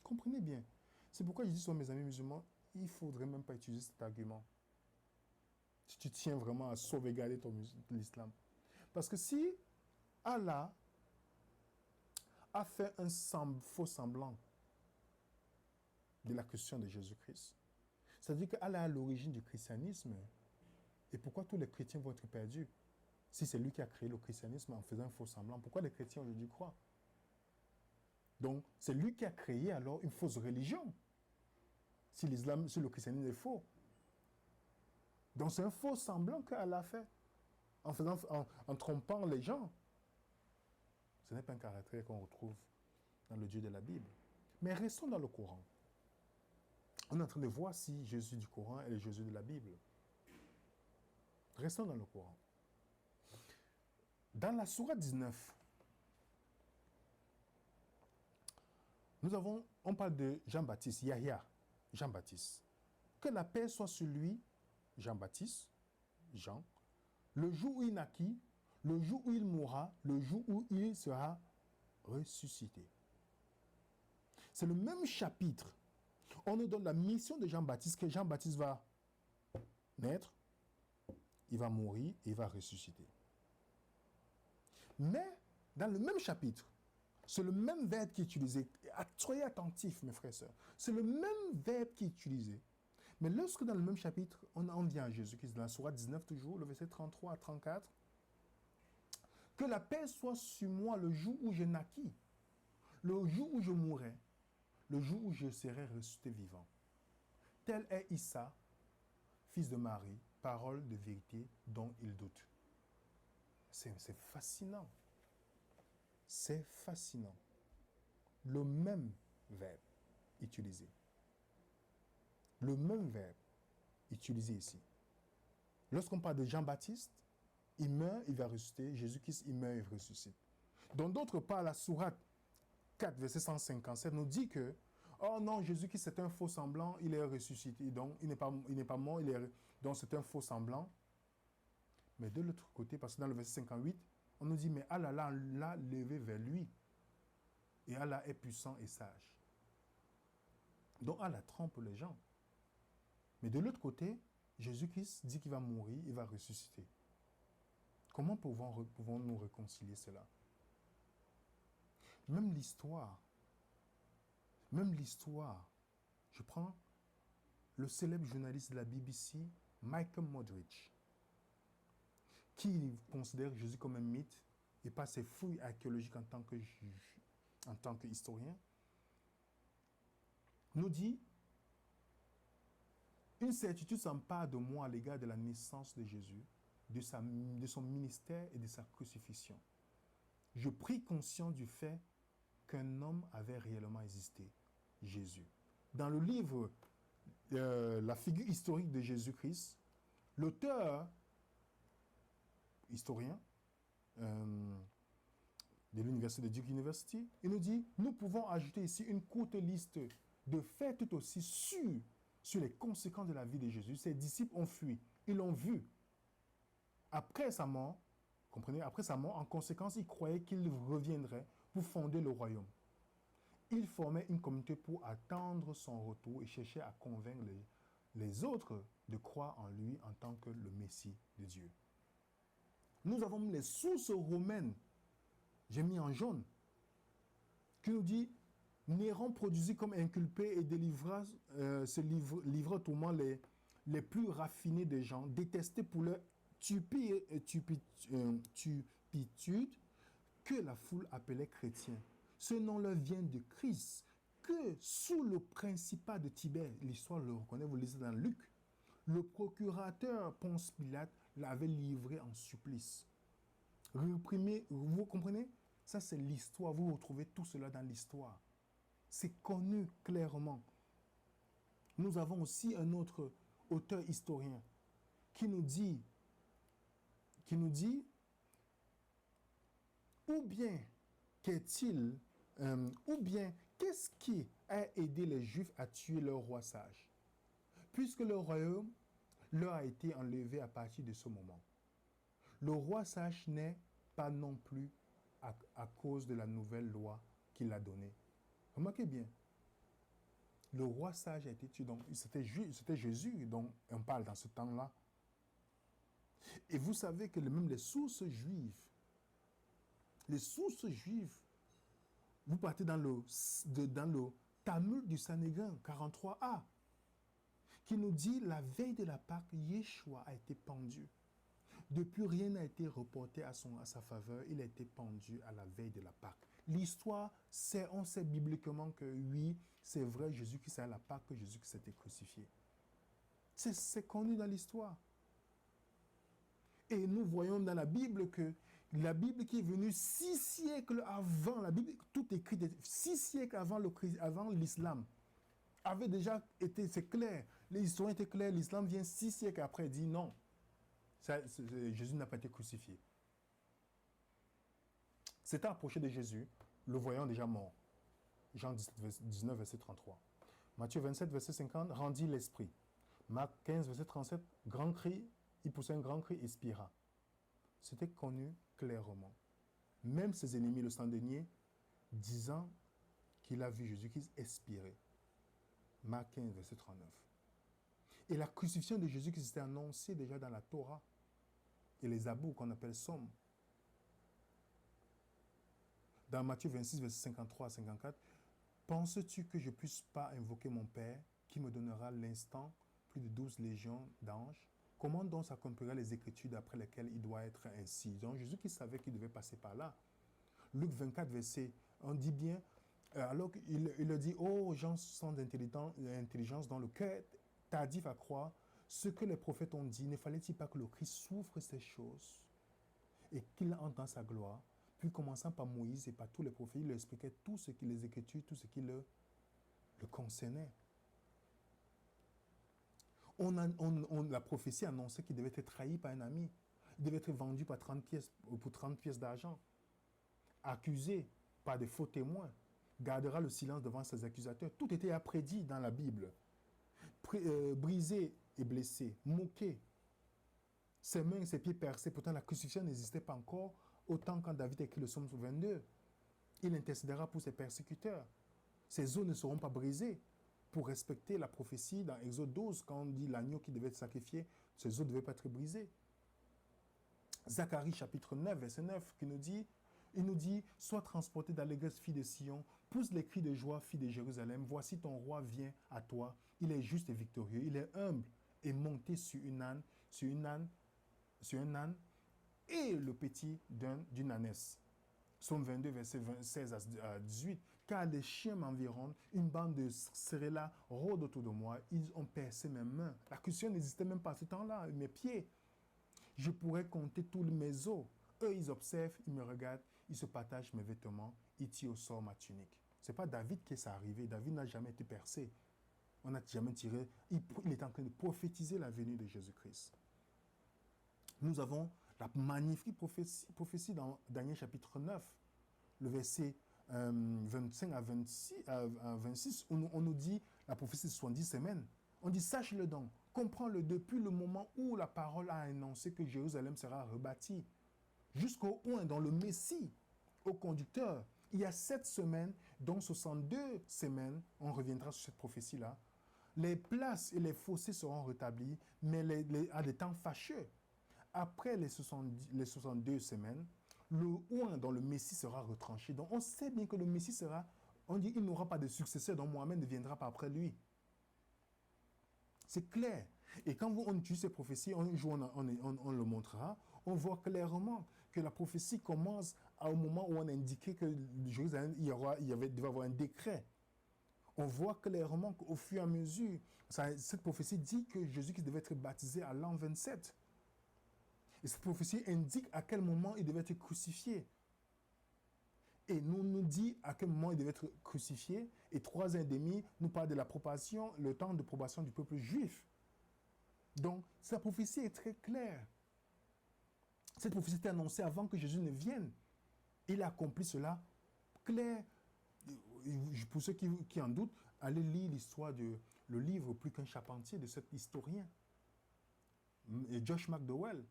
comprenez bien. C'est pourquoi je dis sur mes amis musulmans, il ne faudrait même pas utiliser cet argument. Si tu tiens vraiment à sauvegarder l'islam. Parce que si Allah a fait un faux semblant de la question de Jésus-Christ, ça veut dire qu'Allah est à l'origine du christianisme. Et pourquoi tous les chrétiens vont être perdus? Si c'est lui qui a créé le christianisme en faisant un faux semblant, pourquoi les chrétiens aujourd'hui croient? Donc, c'est lui qui a créé alors une fausse religion. Si le christianisme est faux. Donc, c'est un faux semblant qu'Allah a fait en trompant les gens. Ce n'est pas un caractère qu'on retrouve dans le Dieu de la Bible. Mais restons dans le Coran. On est en train de voir si Jésus du Coran est le Jésus de la Bible. Restons dans le Coran. Dans la sourate 19, on parle de Jean-Baptiste, Yahya, Jean-Baptiste. Que la paix soit sur lui, Jean-Baptiste, Jean, le jour où il naquit, le jour où il mourra, le jour où il sera ressuscité. C'est le même chapitre. On nous donne la mission de Jean-Baptiste, que Jean-Baptiste va naître, il va mourir et il va ressusciter. Mais, dans le même chapitre, c'est le même verbe qui est utilisé. Soyez attentifs, mes frères et sœurs. C'est le même verbe qui est utilisé. Mais lorsque dans le même chapitre, on vient à Jésus-Christ, dans la sourate 19 toujours, le verset 33 à 34, que la paix soit sur moi le jour où je naquis, le jour où je mourrai, le jour où je serai ressuscité vivant. Tel est Issa, fils de Marie, parole de vérité dont il doute. C'est fascinant. C'est fascinant. Le même verbe utilisé. Le même verbe utilisé ici. Lorsqu'on parle de Jean-Baptiste, il meurt, il va ressusciter. Jésus-Christ, il meurt, il ressuscite. Dans d'autres part, la sourate 4, verset 157 nous dit que, oh non, Jésus-Christ, c'est un faux semblant, il est ressuscité. Donc, il n'est pas mort, donc c'est un faux semblant. Mais de l'autre côté, parce que dans le verset 58, on nous dit, mais Allah l'a levé vers lui. Et Allah est puissant et sage. Donc Allah trompe les gens. Mais de l'autre côté, Jésus-Christ dit qu'il va mourir, il va ressusciter. Comment pouvons-nous réconcilier cela? Même l'histoire, je prends le célèbre journaliste de la BBC, Michael Moddridge, qui considère Jésus comme un mythe et pas ses fouilles archéologiques en tant qu'historien, nous dit Une certitude s'empare de moi à l'égard de la naissance de Jésus, de son ministère et de sa crucifixion. Je pris conscience du fait qu'un homme avait réellement existé, Jésus. Dans le livre La figure historique de Jésus-Christ, l'auteur, historien de l'université de Duke University, il nous dit, nous pouvons ajouter ici une courte liste de faits tout aussi sûrs sur les conséquences de la vie de Jésus. Ses disciples ont fui, ils l'ont vu. Après sa mort, comprenez, après sa mort, en conséquence, ils croyaient qu'il reviendrait pour fonder le royaume. Ils formaient une communauté pour attendre son retour et cherchaient à convaincre les autres de croire en lui en tant que le Messie de Dieu. Nous avons les sources romaines, j'ai mis en jaune, qui nous dit Néron produisit comme inculpé et délivra livra au tourment les plus raffinés des gens, détestés pour leur tupitude que la foule appelait chrétiens. Ce nom leur vient de Christ, que sous le principat de Tibère, l'histoire le reconnaît, vous lisez dans Luc, le procurateur Ponce Pilate l'avait livré en supplice. Réprimé, vous comprenez? Ça, c'est l'histoire. Vous retrouvez tout cela dans l'histoire. C'est connu clairement. Nous avons aussi un autre auteur historien qui nous dit, ou bien qu'est-ce qui a aidé les Juifs à tuer leur roi sage, puisque le royaume leur a été enlevé à partir de ce moment. Le roi sage n'est pas non plus à cause de la nouvelle loi qu'il a donnée. Remarquez bien, le roi sage a été tué, donc c'était Jésus dont on parle dans ce temps-là. Et vous savez que même les sources juives, vous partez dans le Talmud du Sanhédrin 43a, qui nous dit la veille de la Pâque, Yeshua a été pendu. Depuis, rien n'a été reporté à sa faveur. Il a été pendu à la veille de la Pâque. L'histoire, on sait bibliquement que oui, c'est vrai, Jésus-Christ est à la Pâque, que Jésus-Christ a été crucifié. C'est connu dans l'histoire. Et nous voyons dans la Bible que la Bible qui est venue 6 siècles avant, la Bible, tout écrit 6 siècles avant l'islam, avait déjà été, c'est clair, les historiens étaient clairs, l'islam vient 6 siècles après, dit non, Jésus n'a pas été crucifié. S'étant approché de Jésus, le voyant déjà mort. Jean 19, verset 33. Matthieu 27, verset 50, rendit l'esprit. Marc 15, verset 37, grand cri, il poussa un grand cri, expira. C'était connu clairement. Même ses ennemis le sandenier, disant qu'il a vu Jésus-Christ expirer. Marc 15, verset 39. Et la crucifixion de Jésus-Christ était annoncée déjà dans la Torah et les abours qu'on appelle Somme. Dans Matthieu 26, verset 53 à 54, penses-tu que je ne puisse pas invoquer mon Père qui me donnera l'instant plus de 12 légions d'anges? Comment donc s'accompliraient les Écritures d'après lesquelles il doit être ainsi? Donc Jésus qui savait qu'il devait passer par là. Luc 24, verset, on dit bien, alors il leur dit, oh gens sans intelligence dans le cœur tardif à croire ce que les prophètes ont dit, ne fallait-il pas que le Christ souffre ces choses et qu'il entre dans sa gloire? Puis commençant par Moïse et par tous les prophètes, il leur expliquait tout ce qui les Écritures, tout ce qui le concernait. La prophétie annonçait qu'il devait être trahi par un ami. Il devait être vendu pour 30 pièces d'argent. Accusé par des faux témoins. Gardera le silence devant ses accusateurs. Tout était prédit dans la Bible. Brisé et blessé. Moqué. Ses mains et ses pieds percés. Pourtant, la crucifixion n'existait pas encore. Autant quand David écrit le psaume 22. Il intercédera pour ses persécuteurs. Ses os ne seront pas brisés. Pour respecter la prophétie dans Exode 12, quand on dit l'agneau qui devait être sacrifié, ses os ne devaient pas être brisés. Zacharie chapitre 9, verset 9, il nous dit, sois transporté d'allégresse, fille de Sion, pousse les cris de joie, fille de Jérusalem, voici ton roi vient à toi, il est juste et victorieux, il est humble et monté sur un âne et le petit d'une ânesse. Psaume 22, verset 16 à 18. car les chiens m'environnent, une bande de céréales rôde autour de moi, ils ont percé mes mains. La cuisson n'existait même pas à ce temps-là, mes pieds. Je pourrais compter tous mes os. Eux, ils observent, ils me regardent, ils se partagent mes vêtements, ils tirent au sort ma tunique. Ce n'est pas David qui est arrivé. David n'a jamais été percé. On n'a jamais tiré. Il est en train de prophétiser la venue de Jésus-Christ. Nous avons la magnifique prophétie dans Daniel chapitre 9, le verset 25 à 26, où on nous dit la prophétie de 70 semaines. On dit, sache-le donc, comprends-le depuis le moment où la parole a annoncé que Jérusalem sera rebâtie, jusqu'au point dans le Messie, au conducteur. Il y a 7 semaines, dont 62 semaines, on reviendra sur cette prophétie-là. Les places et les fossés seront rétablis, mais à des temps fâcheux. Après les 62 semaines, le oint dans le Messie sera retranché. Donc on sait bien que le Messie sera, on dit qu'il n'aura pas de successeur, donc Mohamed ne viendra pas après lui. C'est clair. Et quand on utilise ces prophéties, un jour on le montrera, on voit clairement que la prophétie commence au moment où on a indiqué que Jérusalem, devait avoir un décret. On voit clairement qu'au fur et à mesure, cette prophétie dit que Jésus-Christ devait être baptisé à l'an 27. Et cette prophétie indique à quel moment il devait être crucifié. Et nous dit à quel moment il devait être crucifié. Et 3 ans et demi nous parle de la probation, le temps de probation du peuple juif. Donc, sa prophétie est très claire. Cette prophétie était annoncée avant que Jésus ne vienne. Il a accompli cela clair. Pour ceux qui en doutent, allez lire l'histoire le livre Plus qu'un charpentier de cet historien. Et Josh McDowell,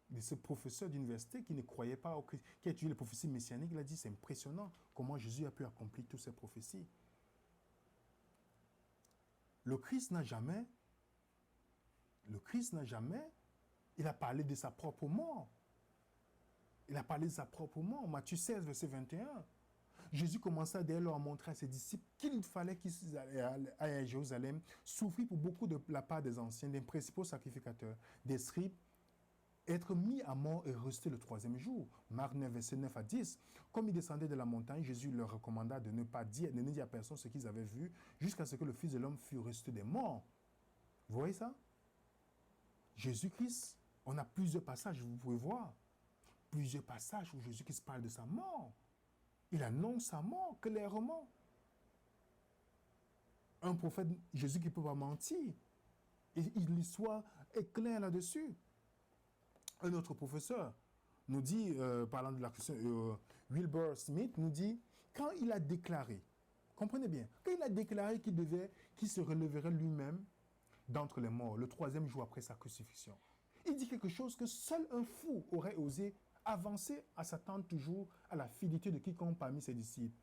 de ce professeur d'université qui ne croyait pas, qui a étudié les prophéties messianiques, il a dit c'est impressionnant comment Jésus a pu accomplir toutes ces prophéties. Le Christ n'a jamais, il a parlé de sa propre mort. Il a parlé de sa propre mort. Matthieu 16, verset 21. Jésus commença dès lors à montrer à ses disciples qu'il fallait qu'ils aillent à Jérusalem, souffrir pour beaucoup de la part des anciens, des principaux sacrificateurs, des scribes, être mis à mort et ressusciter le 3e jour. Marc 9, verset 9 à 10. Comme ils descendaient de la montagne, Jésus leur recommanda de ne dire à personne ce qu'ils avaient vu, jusqu'à ce que le Fils de l'homme fût ressuscité des morts. Vous voyez ça? Jésus-Christ, on a plusieurs passages, vous pouvez voir, plusieurs passages où Jésus-Christ parle de sa mort. Il annonce sa mort clairement. Un prophète, Jésus qui ne peut pas mentir. Et l'histoire est claire là-dessus. Un autre professeur nous dit, parlant de la question, Wilbur Smith nous dit, quand il a déclaré, comprenez bien, quand il a déclaré qu'il se releverait lui-même d'entre les morts, le 3e jour après sa crucifixion, il dit quelque chose que seul un fou aurait osé avancer à s'attendre toujours à la fidélité de quiconque parmi ses disciples.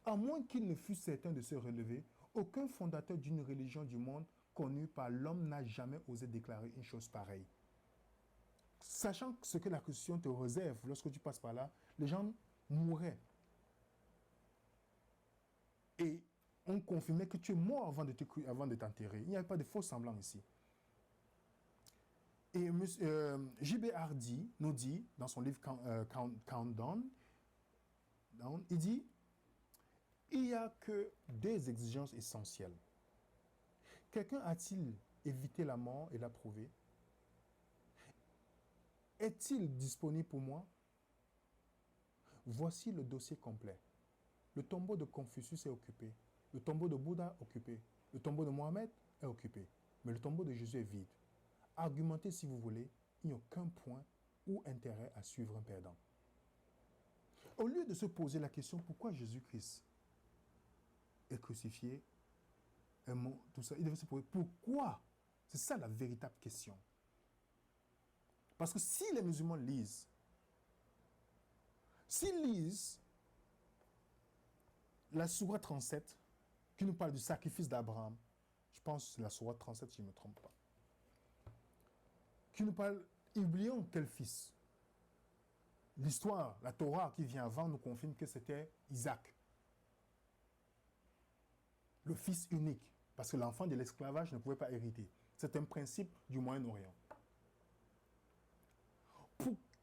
À moins qu'il ne fût certain de se relever, aucun fondateur d'une religion du monde connue par l'homme n'a jamais osé déclarer une chose pareille. Sachant ce que la Constitution te réserve lorsque tu passes par là, les gens mourraient. Et on confirmait que tu es mort avant de t'enterrer. Il n'y avait pas de faux semblants ici. Et J.B. Hardy nous dit, dans son livre Countdown, il dit, il n'y a que 2 exigences essentielles. Quelqu'un a-t-il évité la mort et l'a prouvé? Est-il disponible pour moi? Voici le dossier complet. Le tombeau de Confucius est occupé. Le tombeau de Bouddha occupé. Le tombeau de Mohamed est occupé. Mais le tombeau de Jésus est vide. Argumentez si vous voulez, il n'y a aucun point ou intérêt à suivre un perdant. Au lieu de se poser la question pourquoi Jésus-Christ est crucifié, tout ça, il devait se poser pourquoi. C'est ça la véritable question. Parce que si les musulmans lisent, s'ils lisent la sourate 37, qui nous parle du sacrifice d'Abraham, je pense que c'est la sourate 37 si je ne me trompe pas, qui nous parle, oublions quel fils. L'histoire, la Torah qui vient avant nous confirme que c'était Isaac, le fils unique, parce que l'enfant de l'esclavage ne pouvait pas hériter. C'est un principe du Moyen-Orient.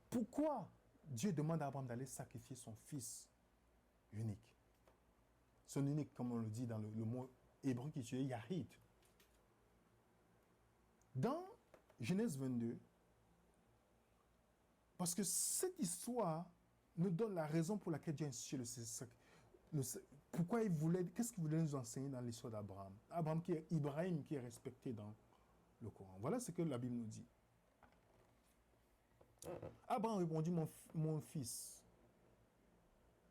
Pourquoi Dieu demande à Abraham d'aller sacrifier son fils unique? son unique, comme on le dit dans le mot hébreu qui est Yahid. Dans Genèse 22, parce que cette histoire nous donne la raison pour laquelle Dieu a institué pourquoi il voulait, qu'est-ce qu'il voulait nous enseigner dans l'histoire d'Abraham. Ibrahim qui est respecté dans le Coran. Voilà ce que la Bible nous dit. Abraham répondit, mon fils,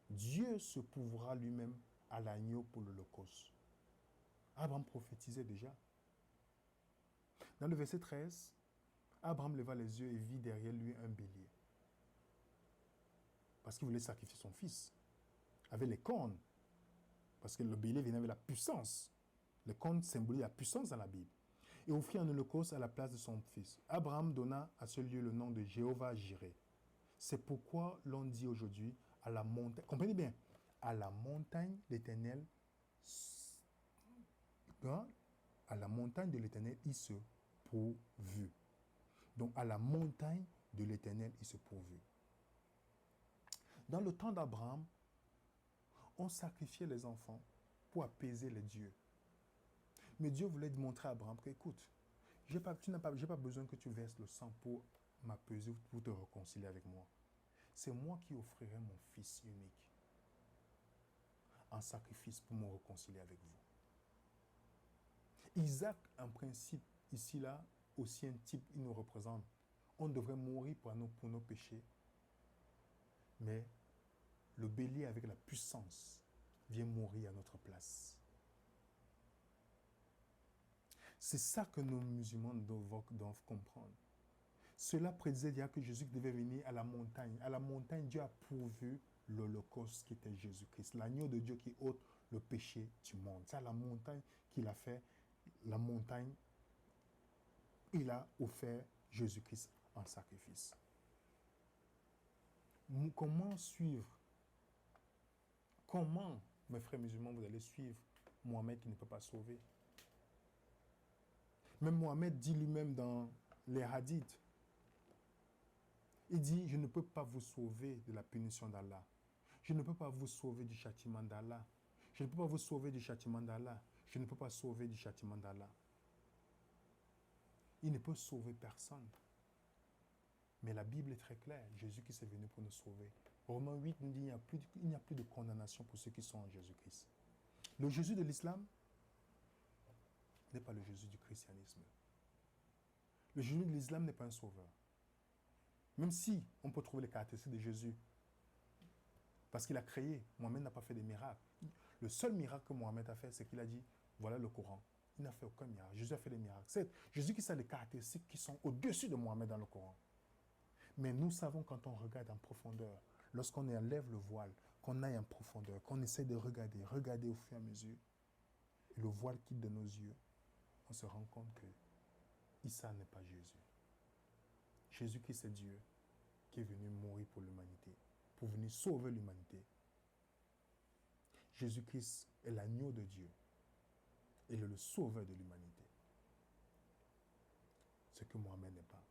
Dieu se pourvoira lui-même à l'agneau pour l'Holocauste. Abraham prophétisait déjà. Dans le verset 13, Abraham leva les yeux et vit derrière lui un bélier. Parce qu'il voulait sacrifier son fils. Avec les cornes. Parce que le bélier venait avec la puissance. Les cornes symbolisent la puissance dans la Bible. Et offrit un holocauste à la place de son fils. Abraham donna à ce lieu le nom de Jéhovah-Jireh. C'est pourquoi l'on dit aujourd'hui à la montagne, comprenez bien, à la montagne l'Éternel, à la montagne de l'Éternel, il se pourvu. Donc à la montagne de l'Éternel, il se pourvu. Dans le temps d'Abraham, on sacrifiait les enfants pour apaiser les dieux. Mais Dieu voulait montrer à Abraham que, écoute, j'ai pas besoin que tu verses le sang pour m'apaiser, pour te réconcilier avec moi. C'est moi qui offrirai mon fils unique en sacrifice pour me réconcilier avec vous. Isaac, en principe, ici, là, aussi un type, il nous représente. On devrait mourir pour nos péchés. Mais le bélier avec la puissance vient mourir à notre place. C'est ça que nos musulmans doivent comprendre. Cela prédisait déjà que Jésus devait venir à la montagne. À la montagne, Dieu a pourvu l'Holocauste qui était Jésus-Christ. L'agneau de Dieu qui ôte le péché du monde. C'est à la montagne qu'il a fait. La montagne, il a offert Jésus-Christ en sacrifice. Comment suivre? Comment, mes frères musulmans, vous allez suivre Mohamed qui ne peut pas sauver? Même Mohamed dit lui-même dans les hadiths, il dit, je ne peux pas vous sauver de la punition d'Allah. Je ne peux pas vous sauver du châtiment d'Allah. Je ne peux pas vous sauver du châtiment d'Allah. Je ne peux pas sauver du châtiment d'Allah. Il ne peut sauver personne. Mais la Bible est très claire. Jésus qui est venu pour nous sauver. Romains 8 nous dit qu'il n'y a plus de condamnation pour ceux qui sont en Jésus-Christ. Le Jésus de l'islam n'est pas le Jésus du christianisme. Le Jésus de l'islam n'est pas un sauveur. Même si on peut trouver les caractéristiques de Jésus. Parce qu'il a créé. Mohamed n'a pas fait des miracles. Le seul miracle que Mohamed a fait, c'est qu'il a dit, voilà le Coran. Il n'a fait aucun miracle. Jésus a fait des miracles. C'est Jésus qui a les caractéristiques qui sont au-dessus de Mohamed dans le Coran. Mais nous savons quand on regarde en profondeur, lorsqu'on enlève le voile, qu'on aille en profondeur, qu'on essaie de regarder au fur et à mesure, et le voile quitte de nos yeux, on se rend compte que Issa n'est pas Jésus. Jésus-Christ est Dieu qui est venu mourir pour l'humanité, pour venir sauver l'humanité. Jésus-Christ est l'agneau de Dieu. Il est le sauveur de l'humanité. Ce que Mohamed n'est pas.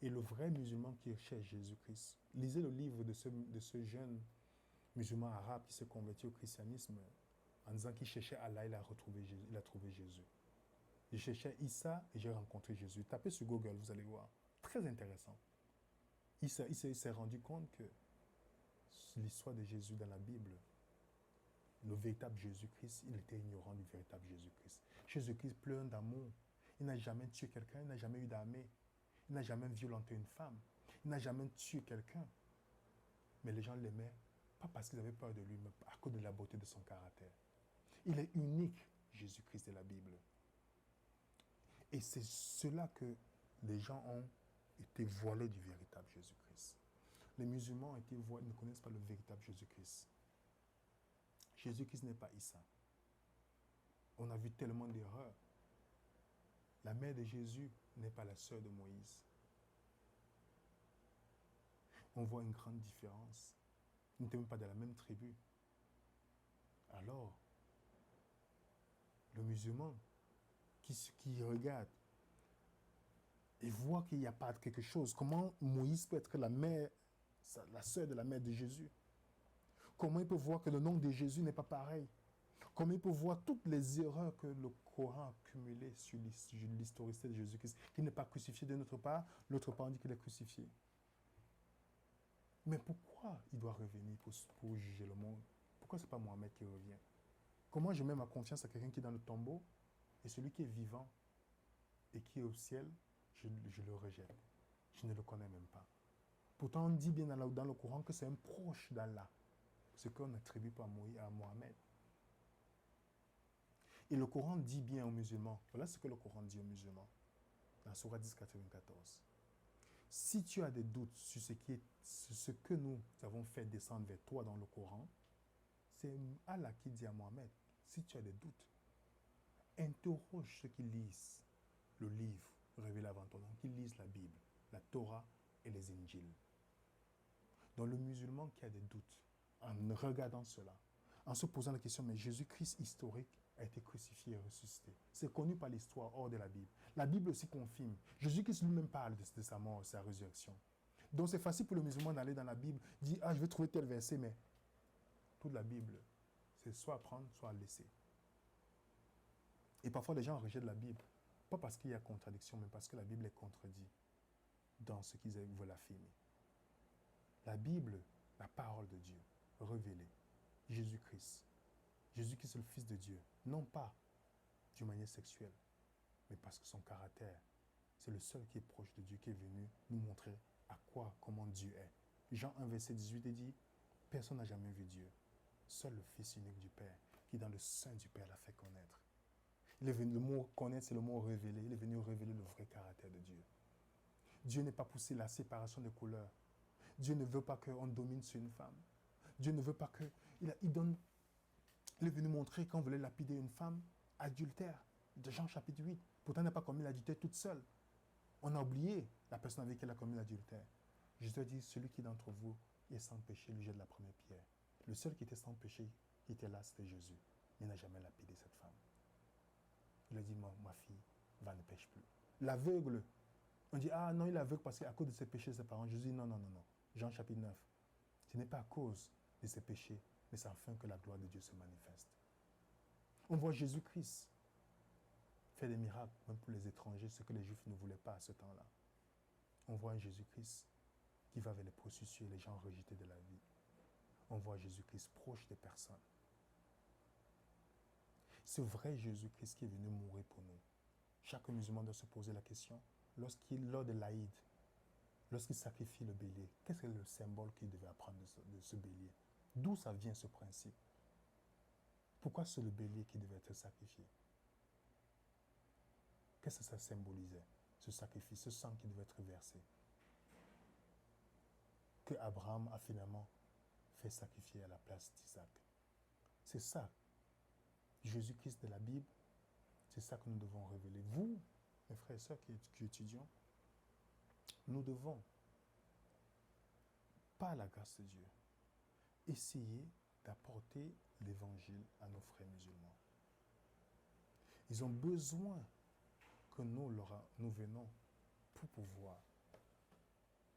Et le vrai musulman qui cherche Jésus-Christ, lisez le livre de ce jeune musulman arabe qui s'est converti au christianisme en disant qu'il cherchait Allah, il a trouvé Jésus. Je cherchais Issa et j'ai rencontré Jésus. Tapez sur Google, vous allez voir. Très intéressant. Il s'est rendu compte que l'histoire de Jésus dans la Bible, le véritable Jésus-Christ, il était ignorant du véritable Jésus-Christ. Jésus-Christ plein d'amour. Il n'a jamais tué quelqu'un, il n'a jamais eu d'armée. Il n'a jamais violenté une femme. Il n'a jamais tué quelqu'un. Mais les gens l'aimaient, pas parce qu'ils avaient peur de lui, mais à cause de la beauté de son caractère. Il est unique, Jésus-Christ de la Bible. Et c'est cela que les gens ont été voilés du véritable Jésus-Christ. Les musulmans ne connaissent pas le véritable Jésus-Christ. Jésus-Christ n'est pas Issa. On a vu tellement d'erreurs. La mère de Jésus n'est pas la sœur de Moïse. On voit une grande différence. Ils n'étaient même pas de la même tribu. Alors, le musulman qui regarde et voit qu'il n'y a pas quelque chose, comment Moïse peut être la sœur de la mère de Jésus? Comment il peut voir que le nom de Jésus n'est pas pareil? Comment il peut voir toutes les erreurs que le Coran a accumulées sur l'historicité de Jésus-Christ, qui n'est pas crucifié de notre part, l'autre part on dit qu'il est crucifié. Mais pourquoi il doit revenir pour juger le monde? Pourquoi ce n'est pas Mohamed qui revient? Comment je mets ma confiance à quelqu'un qui est dans le tombeau et celui qui est vivant et qui est au ciel, je le rejette. Je ne le connais même pas. Pourtant, on dit bien dans le Coran que c'est un proche d'Allah. Ce qu'on n'attribue pas à Mohamed. Et le Coran dit bien aux musulmans, voilà ce que le Coran dit aux musulmans, dans Sourate 10, 94. Si tu as des doutes sur ce que nous avons fait descendre vers toi dans le Coran, c'est Allah qui dit à Mohamed, si tu as des doutes, interroge ceux qui lisent le livre révélé avant toi, donc qui lisent la Bible, la Torah et les Injils. Donc le musulman qui a des doutes, en regardant cela, en se posant la question, mais Jésus-Christ historique a été crucifié et ressuscité. C'est connu par l'histoire hors de la Bible. La Bible aussi confirme. Jésus-Christ lui-même parle de sa mort, de sa résurrection. Donc c'est facile pour le musulman d'aller dans la Bible, dire, ah, je vais trouver tel verset, mais toute la Bible, c'est soit à prendre, soit à laisser. Et parfois, les gens rejettent la Bible, pas parce qu'il y a contradiction, mais parce que la Bible est contredite dans ce qu'ils veulent affirmer. La Bible, la parole de Dieu, révélée, Jésus-Christ. Jésus-Christ est le Fils de Dieu, non pas d'une manière sexuelle, mais parce que son caractère, c'est le seul qui est proche de Dieu, qui est venu nous montrer comment Dieu est. Jean 1, verset 18 dit, personne n'a jamais vu Dieu, seul le Fils unique du Père, qui dans le sein du Père l'a fait connaître. Il est venu, le mot connaître, c'est le mot révéler. Il est venu révéler le vrai caractère de Dieu. Dieu n'est pas poussé la séparation des couleurs. Dieu ne veut pas qu'on domine sur une femme. Dieu ne veut pas que... Il est venu montrer qu'on voulait lapider une femme adultère. De Jean chapitre 8. Pourtant, elle n'a pas commis l'adultère toute seule. On a oublié la personne avec qui elle a commis l'adultère. Jésus a dit, celui qui d'entre vous est sans péché, lui jette la première pierre. Le seul qui était sans péché, qui était là, c'était Jésus. Mais il n'a jamais lapidé cette femme. Il a dit, ma fille, va, ne pêche plus. L'aveugle, on dit, ah non, il est aveugle parce qu'à cause de ses péchés de ses parents. Jésus dit, non. Jean chapitre 9. Ce n'est pas à cause de ses péchés, mais c'est afin que la gloire de Dieu se manifeste. On voit Jésus-Christ faire des miracles, même pour les étrangers, ce que les Juifs ne voulaient pas à ce temps-là. On voit un Jésus-Christ qui va vers les prostituées, les gens rejetés de la vie. On voit Jésus-Christ proche des personnes. Ce vrai Jésus-Christ qui est venu mourir pour nous. Chaque musulman doit se poser la question, lors de l'Aïd, lorsqu'il sacrifie le bélier, qu'est-ce que le symbole qu'il devait apprendre de ce bélier? D'où ça vient ce principe? Pourquoi c'est le bélier qui devait être sacrifié? Qu'est-ce que ça symbolisait, ce sacrifice, ce sang qui devait être versé? Que Abraham a finalement fait sacrifier à la place d'Isaac. C'est ça. Jésus-Christ de la Bible, c'est ça que nous devons révéler. Vous, mes frères et sœurs qui étudions, nous devons, par la grâce de Dieu, essayer d'apporter l'évangile à nos frères musulmans. Ils ont besoin que nous venons pour pouvoir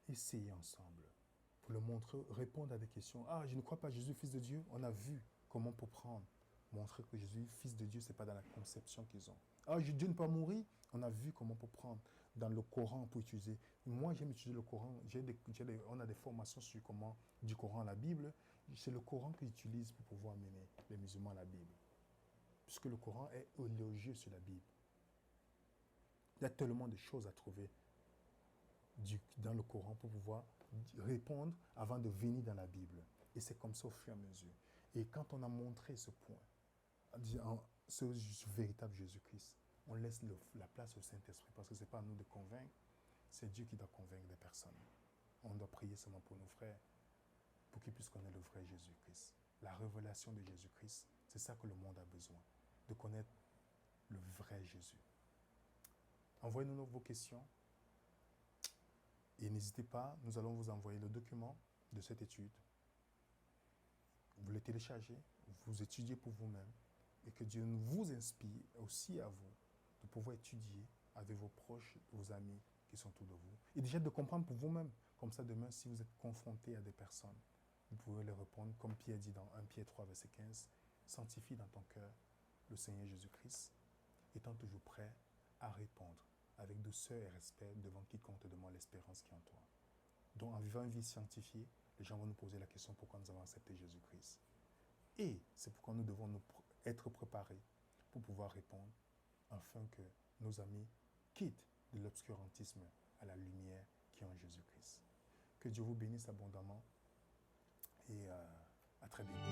essayer ensemble, pour leur montrer, répondre à des questions. Ah, je ne crois pas Jésus, Fils de Dieu. On a vu comment pour prendre. Montrer que Jésus, Fils de Dieu, ce n'est pas dans la conception qu'ils ont. Ah, Dieu ne peut pas mourir. On a vu comment pour prendre dans le Coran pour utiliser. Moi, j'aime utiliser le Coran. On a des formations sur comment du Coran à la Bible. C'est le Coran qu'ils utilisent pour pouvoir mener les musulmans à la Bible. Puisque le Coran est élogieux sur la Bible. Il y a tellement de choses à trouver dans le Coran pour pouvoir répondre avant de venir dans la Bible. Et c'est comme ça au fur et à mesure. Et quand on a montré ce point, ce véritable Jésus-Christ, on laisse la place au Saint-Esprit parce que ce n'est pas à nous de convaincre, c'est Dieu qui doit convaincre des personnes. On doit prier seulement pour nos frères pour qu'ils puissent connaître le vrai Jésus-Christ. La révélation de Jésus-Christ, c'est ça que le monde a besoin, de connaître le vrai Jésus. Envoyez-nous vos questions et n'hésitez pas, nous allons vous envoyer le document de cette étude. Vous le téléchargez, vous étudiez pour vous-même et que Dieu vous inspire aussi à vous de pouvoir étudier avec vos proches, vos amis qui sont autour de vous et déjà de comprendre pour vous-même. Comme ça, demain, si vous êtes confronté à des personnes vous pouvez leur répondre, comme Pierre dit dans 1 Pierre 3, verset 15, « Sanctifie dans ton cœur le Seigneur Jésus-Christ, étant toujours prêt à répondre avec douceur et respect devant quiconque te demande l'espérance qui est en toi. » Donc, en vivant une vie sanctifiée, les gens vont nous poser la question pourquoi nous avons accepté Jésus-Christ. Et c'est pourquoi nous devons être préparés pour pouvoir répondre, afin que nos amis quittent de l'obscurantisme à la lumière qui est en Jésus-Christ. Que Dieu vous bénisse abondamment et à très bientôt.